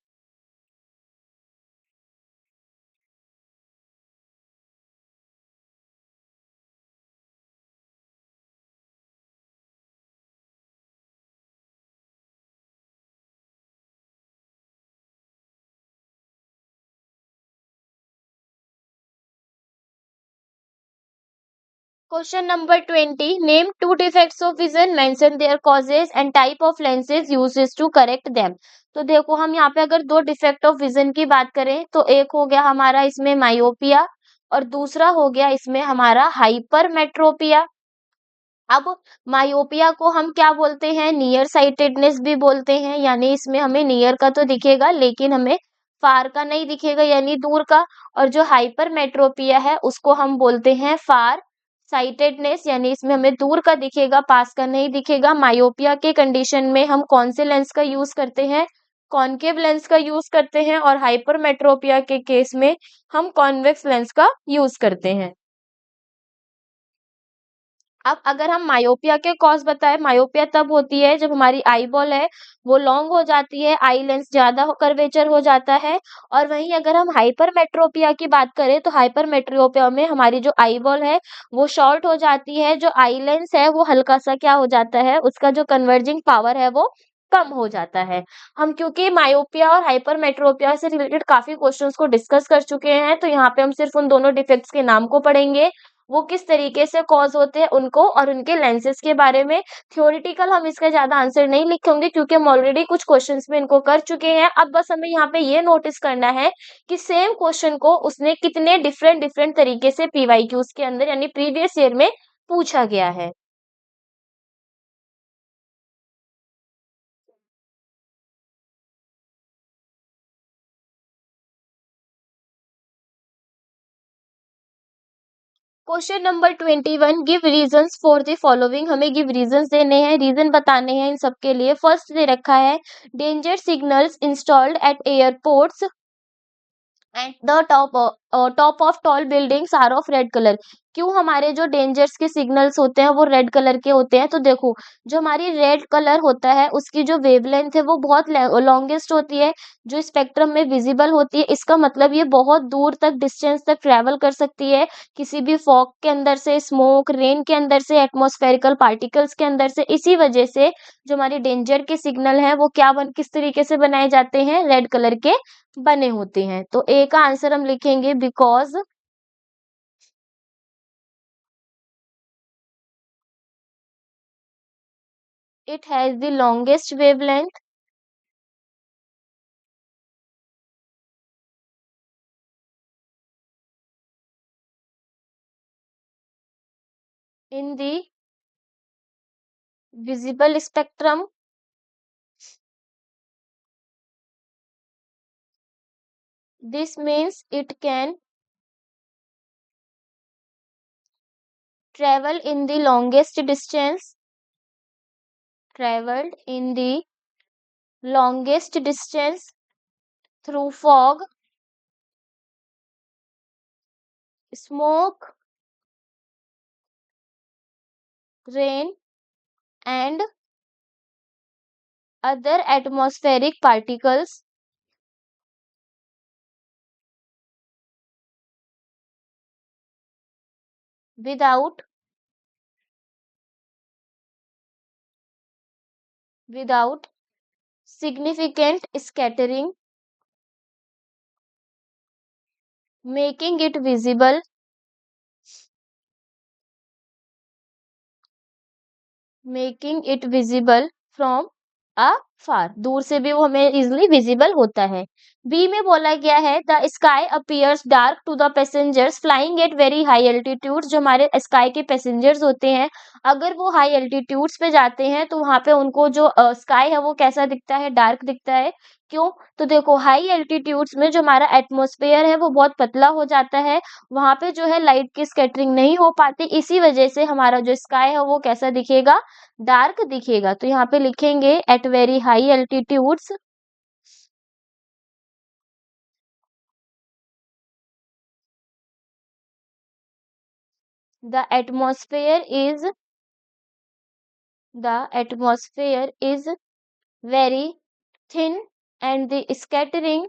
Question number 20, name two defects of vision, mention their causes and type of lenses uses to correct them. तो देखो हम यहाँ पे अगर दो डिफेक्ट ऑफ विजन की बात करें तो एक हो गया हमारा इसमें मायोपिया और दूसरा हो गया इसमें हमारा हाइपरमेट्रोपिया। अब मायोपिया को हम क्या बोलते हैं, नियर साइटेडनेस भी बोलते हैं, यानी इसमें हमें नियर का तो दिखेगा लेकिन हमें फार का नहीं दिखेगा यानी दूर का। और जो हाइपरमेट्रोपिया है उसको हम बोलते हैं फार साइटेडनेस, यानी इसमें हमें दूर का दिखेगा, पास का नहीं दिखेगा। मायोपिया के कंडीशन में हम कौन से लेंस का यूज करते हैं, कॉनकेव लेंस का यूज करते हैं, और हाइपरमेट्रोपिया के केस में हम कॉन्वेक्स लेंस का यूज करते हैं। अब अगर हम मायोपिया के कॉज बताएं, मायोपिया तब होती है जब हमारी आई बॉल है वो लॉन्ग हो जाती है, आई लेंस ज्यादा कर्वेचर हो जाता है। और वहीं अगर हम हाइपरमेट्रोपिया की बात करें तो हाइपरमेट्रोपिया में हमारी जो आई बॉल है वो शॉर्ट हो जाती है, जो आई लेंस है वो हल्का सा क्या हो जाता है, उसका जो कन्वर्जिंग पावर है वो कम हो जाता है। हम क्योंकि मायोपिया और हाइपरमेट्रोपिया से रिलेटेड काफी क्वेश्चंस को डिस्कस कर चुके हैं तो यहाँ पे हम सिर्फ उन दोनों डिफेक्ट्स के नाम को पढ़ेंगे, वो किस तरीके से कॉज होते हैं उनको, और उनके लेंसेज के बारे में। थ्योरेटिकल हम इसका ज्यादा आंसर नहीं लिखेंगे क्योंकि हम ऑलरेडी कुछ क्वेश्चंस में इनको कर चुके हैं। अब बस हमें यहाँ पे ये नोटिस करना है कि सेम क्वेश्चन को उसने कितने डिफरेंट डिफरेंट तरीके से पीवाईक्यूज के अंदर यानी प्रीवियस ईयर में पूछा गया है। Question number 21, give reasons for the following. हमें गिव रीजंस देने हैं, रीजन बताने हैं इन सब के लिए। फर्स्ट दे रखा है danger signals installed at airports at the top of tall buildings are of red colour. क्यों हमारे जो डेंजर्स के सिग्नल्स होते हैं वो रेड कलर के होते हैं, तो देखो जो हमारी रेड कलर होता है उसकी जो वेवलेंथ है वो बहुत लॉन्गेस्ट होती है, जो स्पेक्ट्रम में विजिबल होती है। इसका मतलब ये बहुत दूर तक डिस्टेंस तक ट्रेवल कर सकती है, किसी भी फॉग के अंदर से, स्मोक रेन के अंदर से, एटमॉस्फेरिकल पार्टिकल्स के अंदर से। इसी वजह से जो हमारी डेंजर के सिग्नल है वो किस तरीके से बनाए जाते हैं, रेड कलर के बने होते हैं। तो ए का आंसर हम लिखेंगे because it has the longest wavelength in the visible spectrum। This means it can travel in the longest distance, traveled in the longest distance through fog, smoke, rain, and other atmospheric particles without without significant scattering, making it visible making it visible from a far. दूर से भी वो हमें easily visible होता है। B में बोला गया है the sky appears dark to the passengers flying at very high altitude. जो हमारे स्काई के पैसेंजर्स होते हैं अगर वो हाई एल्टीट्यूड्स पे जाते हैं तो वहां पे उनको जो स्काई है वो कैसा दिखता है, डार्क दिखता है। क्यों? तो देखो हाई एल्टीट्यूड्स में जो हमारा एटमॉस्फेयर है वो बहुत पतला हो जाता है, वहां पे जो है लाइट की स्कैटरिंग नहीं हो पाती, इसी वजह से हमारा जो स्काई है वो कैसा दिखेगा, डार्क दिखेगा। तो यहाँ पे लिखेंगे at very high altitudes the atmosphere is the atmosphere is very thin and the scattering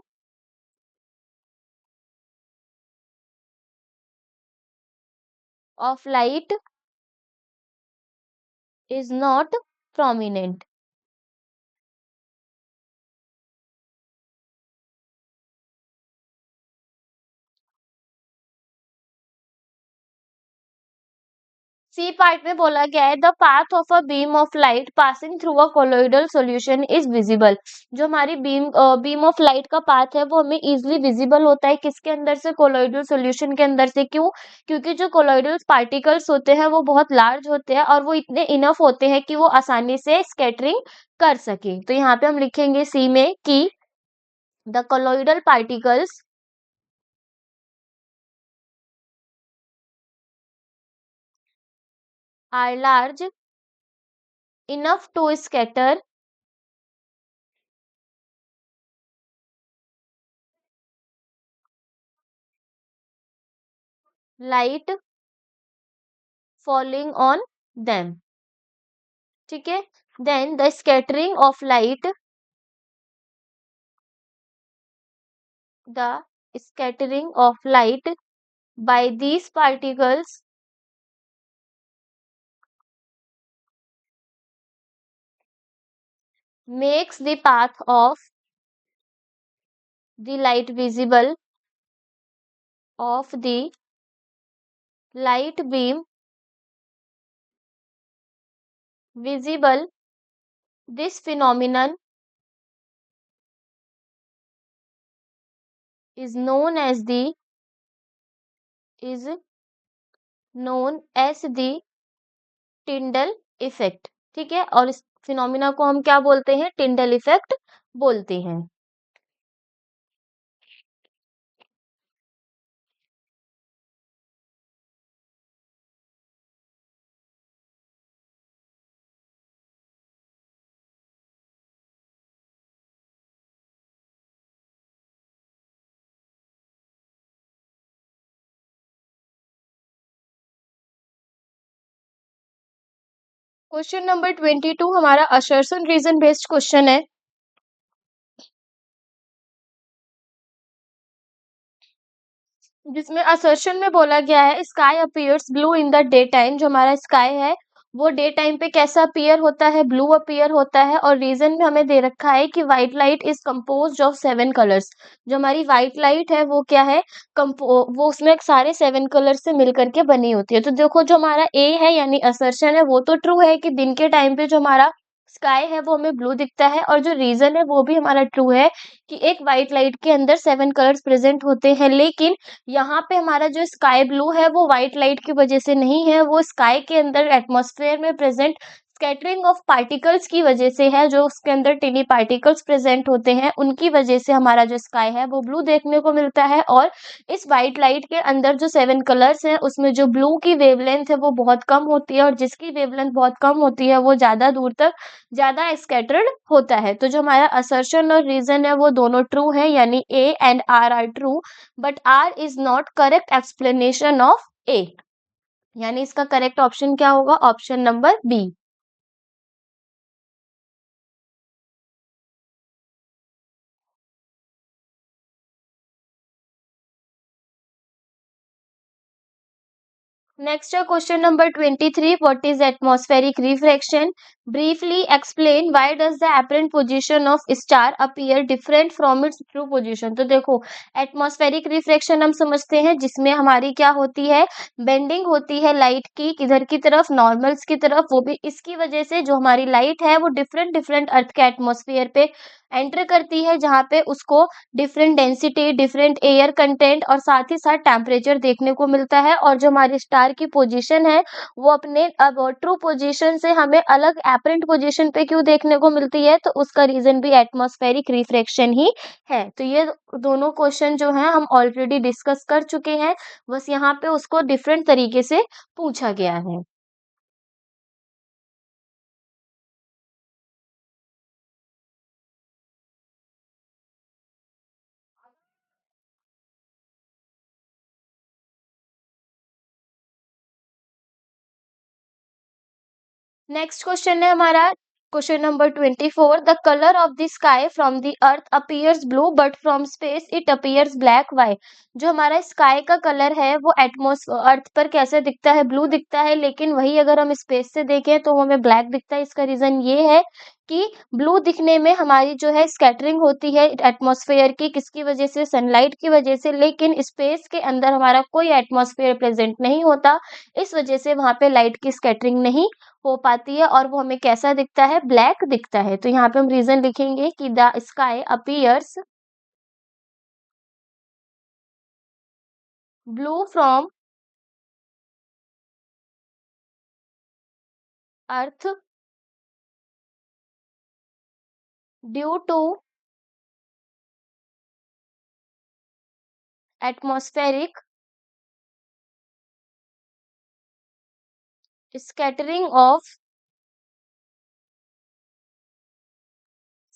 of light is not prominent। C part में बोला गया है the path of a beam of light passing through a colloidal solution is visible. जो हमारी beam of light का path है वो हमें इजीली विजिबल होता है किसके अंदर से, कोलोइडल सॉल्यूशन के अंदर से। क्यों? क्योंकि जो कोलोइडल पार्टिकल्स होते हैं वो बहुत लार्ज होते हैं और वो इतने इनफ होते हैं कि वो आसानी से स्कैटरिंग कर सके। तो यहाँ पे हम लिखेंगे सी में कि the colloidal particles are large enough to scatter light falling on them। ठीक है, then the scattering of light by these particles makes the path of the light visible of the light beam visible। This phenomenon is known as the is known as the Tyndall effect. ठीक है, और इस phenomena को हम क्या बोलते हैं? Tyndall effect बोलते हैं। क्वेश्चन नंबर 22 हमारा असर्शन रीजन बेस्ड क्वेश्चन है, जिसमें असर्शन में बोला गया है sky appears blue in the day time. जो हमारा स्काई है वो डे टाइम पे कैसा अपीयर होता है? ब्लू अपीयर होता है। और रीजन में हमें दे रखा है कि white light is composed of 7 colours. जो हमारी व्हाइट लाइट है वो क्या है? वो उसमें सारे 7 कलर से मिल करके बनी होती है। तो देखो जो हमारा ए है यानी असर्शन है वो तो ट्रू है कि दिन के टाइम पे जो हमारा स्काई है वो हमें ब्लू दिखता है, और जो रीजन है वो भी हमारा ट्रू है कि एक व्हाइट लाइट के अंदर 7 कलर्स प्रेजेंट होते हैं। लेकिन यहाँ पे हमारा जो स्काई ब्लू है वो व्हाइट लाइट की वजह से नहीं है, वो स्काई के अंदर एटमॉस्फेयर में प्रेजेंट स्कैटरिंग ऑफ पार्टिकल्स की वजह से है। जो उसके अंदर टिनी पार्टिकल्स प्रेजेंट होते हैं उनकी वजह से हमारा जो स्काई है वो ब्लू देखने को मिलता है। और इस व्हाइट लाइट के अंदर जो 7 कलर्स हैं उसमें जो ब्लू की वेवलेंथ है वो बहुत कम होती है, और जिसकी वेवलेंथ बहुत कम होती है वो ज्यादा दूर तक ज्यादा स्कैटर्ड होता है। तो जो हमारा असर्शन और रीजन है वो दोनों ट्रू है, यानी A and R true, but R is not correct explanation of A. यानी इसका करेक्ट ऑप्शन क्या होगा? Option number B. Next question number 23. What is atmospheric refraction? Briefly explain why does the apparent position of star appear different from its true position? तो देखो atmospheric refraction हम समझते हैं जिसमें हमारी क्या होती है? बेंडिंग होती है लाइट की किधर की तरफ? नॉर्मल्स की तरफ। वो भी इसकी वजह से जो हमारी लाइट है वो डिफरेंट डिफरेंट अर्थ के एटमॉस्फेयर पे एंटर करती है, जहाँ पे उसको different density, different air content और साथ ही साथ टेम्परेचर देखने को मिलता है। और जो हमारी स्टार की पोजीशन है वो अपने अब ट्रू पोजीशन से हमें अलग एपरेंट पोजीशन पे क्यों देखने को मिलती है? तो उसका रीजन भी एटमॉस्फेरिक रिफ्रैक्शन ही है। तो ये दोनों क्वेश्चन जो हैं हम ऑलरेडी डिस्कस कर चुके हैं, बस यहाँ पे उसको डिफरेंट तरीके से पूछा गया है। नेक्स्ट क्वेश्चन है हमारा question number 24 the colour of the sky from the earth appears blue but from space it appears black why. जो हमारा स्काई का कलर है वो एटमॉस्फेयर अर्थ पर कैसे दिखता है, ब्लू दिखता है, लेकिन वही अगर हम स्पेस से देखें तो वो हमें ब्लैक दिखता है। इसका रीजन ये है कि ब्लू दिखने में हमारी जो है स्कैटरिंग होती है एटमॉस्फेयर की, किसकी वजह से, सनलाइट की वजह से, लेकिन स्पेस के अंदर हमारा कोई एटमॉस्फेयर प्रेजेंट नहीं होता। इस वजह से वहां पे लाइट की स्कैटरिंग नहीं हो पाती है और वो हमें कैसा दिखता है, ब्लैक दिखता है। तो यहाँ पे हम रीजन लिखेंगे कि the sky appears blue from earth due to atmospheric scattering of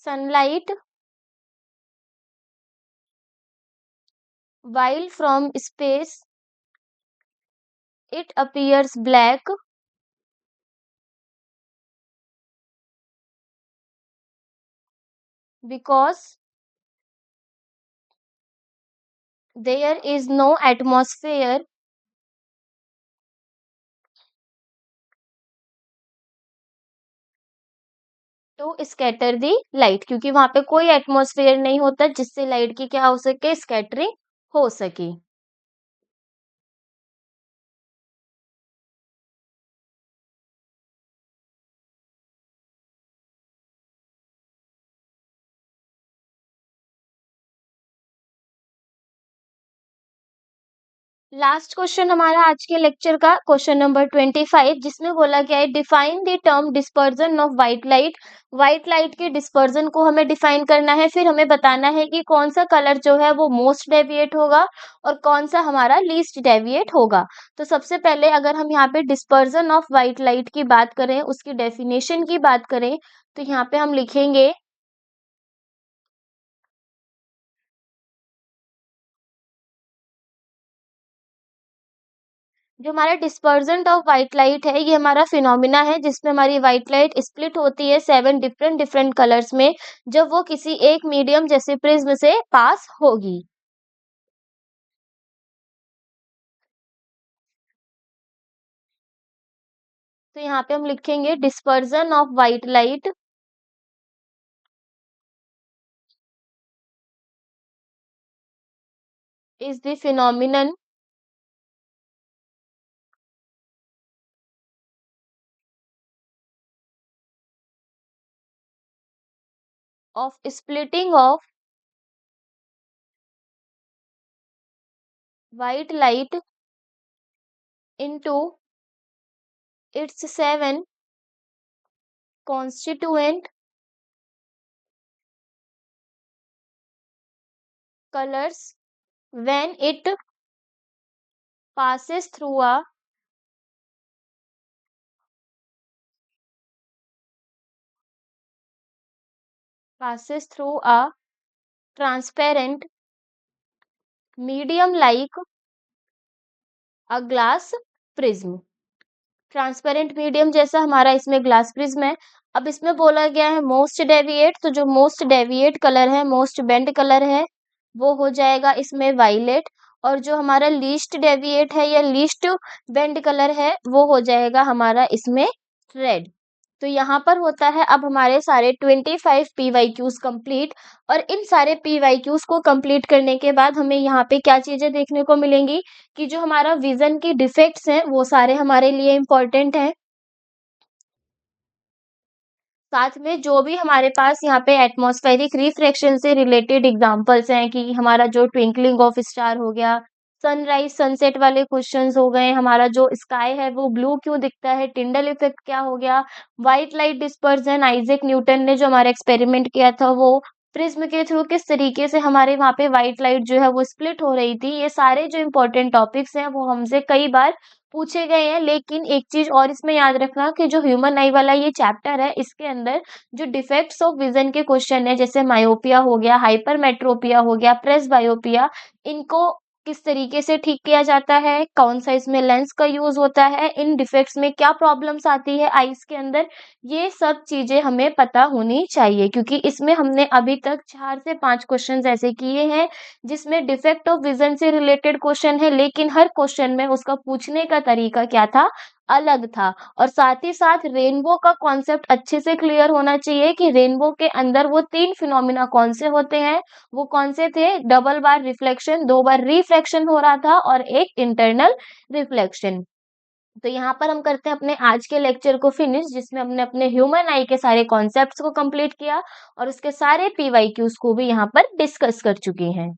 sunlight while from space it appears black because there is no atmosphere to scatter the light, क्योंकि वहां पे कोई एटमॉस्फेयर नहीं होता जिससे लाइट की क्या हो सके, स्कैटरिंग हो सके। लास्ट क्वेश्चन हमारा आज के लेक्चर का क्वेश्चन नंबर 25, जिसमें बोला गया है define the term dispersion of white light. White light के डिस्पर्जन को हमें डिफाइन करना है, फिर हमें बताना है कि कौन सा कलर जो है वो मोस्ट डेविएट होगा और कौन सा हमारा लीस्ट डेविएट होगा। तो सबसे पहले अगर हम यहाँ पे डिस्पर्जन ऑफ व्हाइट लाइट की बात करें, उसकी डेफिनेशन की बात करें, तो यहाँ पे हम लिखेंगे जो हमारा डिस्पर्जेंट ऑफ व्हाइट लाइट है, ये हमारा फिनोमिना है जिसमें हमारी व्हाइट लाइट स्प्लिट होती है 7 डिफरेंट डिफरेंट कलर्स में, जब वो किसी एक मीडियम जैसे प्रिज्म से पास होगी। तो यहाँ पे हम लिखेंगे dispersion of white light is the phenomenon of splitting of white light into its 7 constituent colors when it passes through a transparent medium like a glass prism। Transparent medium जैसा हमारा इसमें ग्लास प्रिज्म है। अब इसमें बोला गया है most deviate, तो जो मोस्ट डेविएट कलर है, मोस्ट बेंड कलर है, वो हो जाएगा इसमें वायलेट, और जो हमारा लीस्ट डेविएट है या लीस्ट बेंड कलर है वो हो जाएगा हमारा इसमें रेड। तो यहाँ पर होता है अब हमारे सारे 25 PYQs कंप्लीट, और इन सारे PYQs को कंप्लीट करने के बाद हमें यहाँ पे क्या चीजें देखने को मिलेंगी कि जो हमारा विजन की डिफेक्ट्स हैं वो सारे हमारे लिए इम्पोर्टेंट हैं। साथ में जो भी हमारे पास यहाँ पे एटमॉस्फेरिक रिफ्रैक्शन से रिलेटेड एग्जांपल्स हैं कि हमारा जो ट्विंकलिंग ऑफ स्टार हो गया, सनराइज सनसेट वाले क्वेश्चंस हो गए, हमारा जो स्काई है वो ब्लू क्यों दिखता है, टिंडल इफेक्ट क्या हो गया, white light dispersion, Isaac Newton ने जो हमारा एक्सपेरिमेंट किया था वो प्रिज्म के थ्रू किस तरीके से हमारे वहां पे व्हाइट लाइट जो है वो स्प्लिट हो रही थी, ये सारे जो इम्पोर्टेंट टॉपिक्स हैं वो हमसे कई बार पूछे गए हैं। लेकिन एक चीज और इसमें याद रखना कि जो ह्यूमन आई वाला ये चैप्टर है, इसके अंदर जो डिफेक्ट्स ऑफ विजन के क्वेश्चन है, जैसे मायोपिया हो गया, हाइपरमेट्रोपिया हो गया, प्रेस बायोपिया, इनको किस तरीके से ठीक किया जाता है, कौन सा इसमें लेंस का यूज होता है, इन डिफेक्ट्स में क्या प्रॉब्लम्स आती है आईज के अंदर, ये सब चीजें हमें पता होनी चाहिए क्योंकि इसमें हमने अभी तक 4 से 5 क्वेश्चन ऐसे किए हैं जिसमें डिफेक्ट ऑफ विजन से रिलेटेड क्वेश्चन है, लेकिन हर क्वेश्चन में उसका पूछने का तरीका क्या था, अलग था। और साथ ही साथ रेनबो का कॉन्सेप्ट अच्छे से क्लियर होना चाहिए कि रेनबो के अंदर वो 3 फिनोमिना कौन से होते हैं, वो कौन से थे, डबल बार रिफ्लेक्शन, 2 बार रिफ्रैक्शन हो रहा था और एक इंटरनल रिफ्लेक्शन। तो यहाँ पर हम करते हैं अपने आज के लेक्चर को फिनिश, जिसमें हमने अपने ह्यूमन आई के सारे कॉन्सेप्ट्स को कंप्लीट किया और उसके सारे पीवाईक्यूज को भी यहाँ पर डिस्कस कर चुके हैं।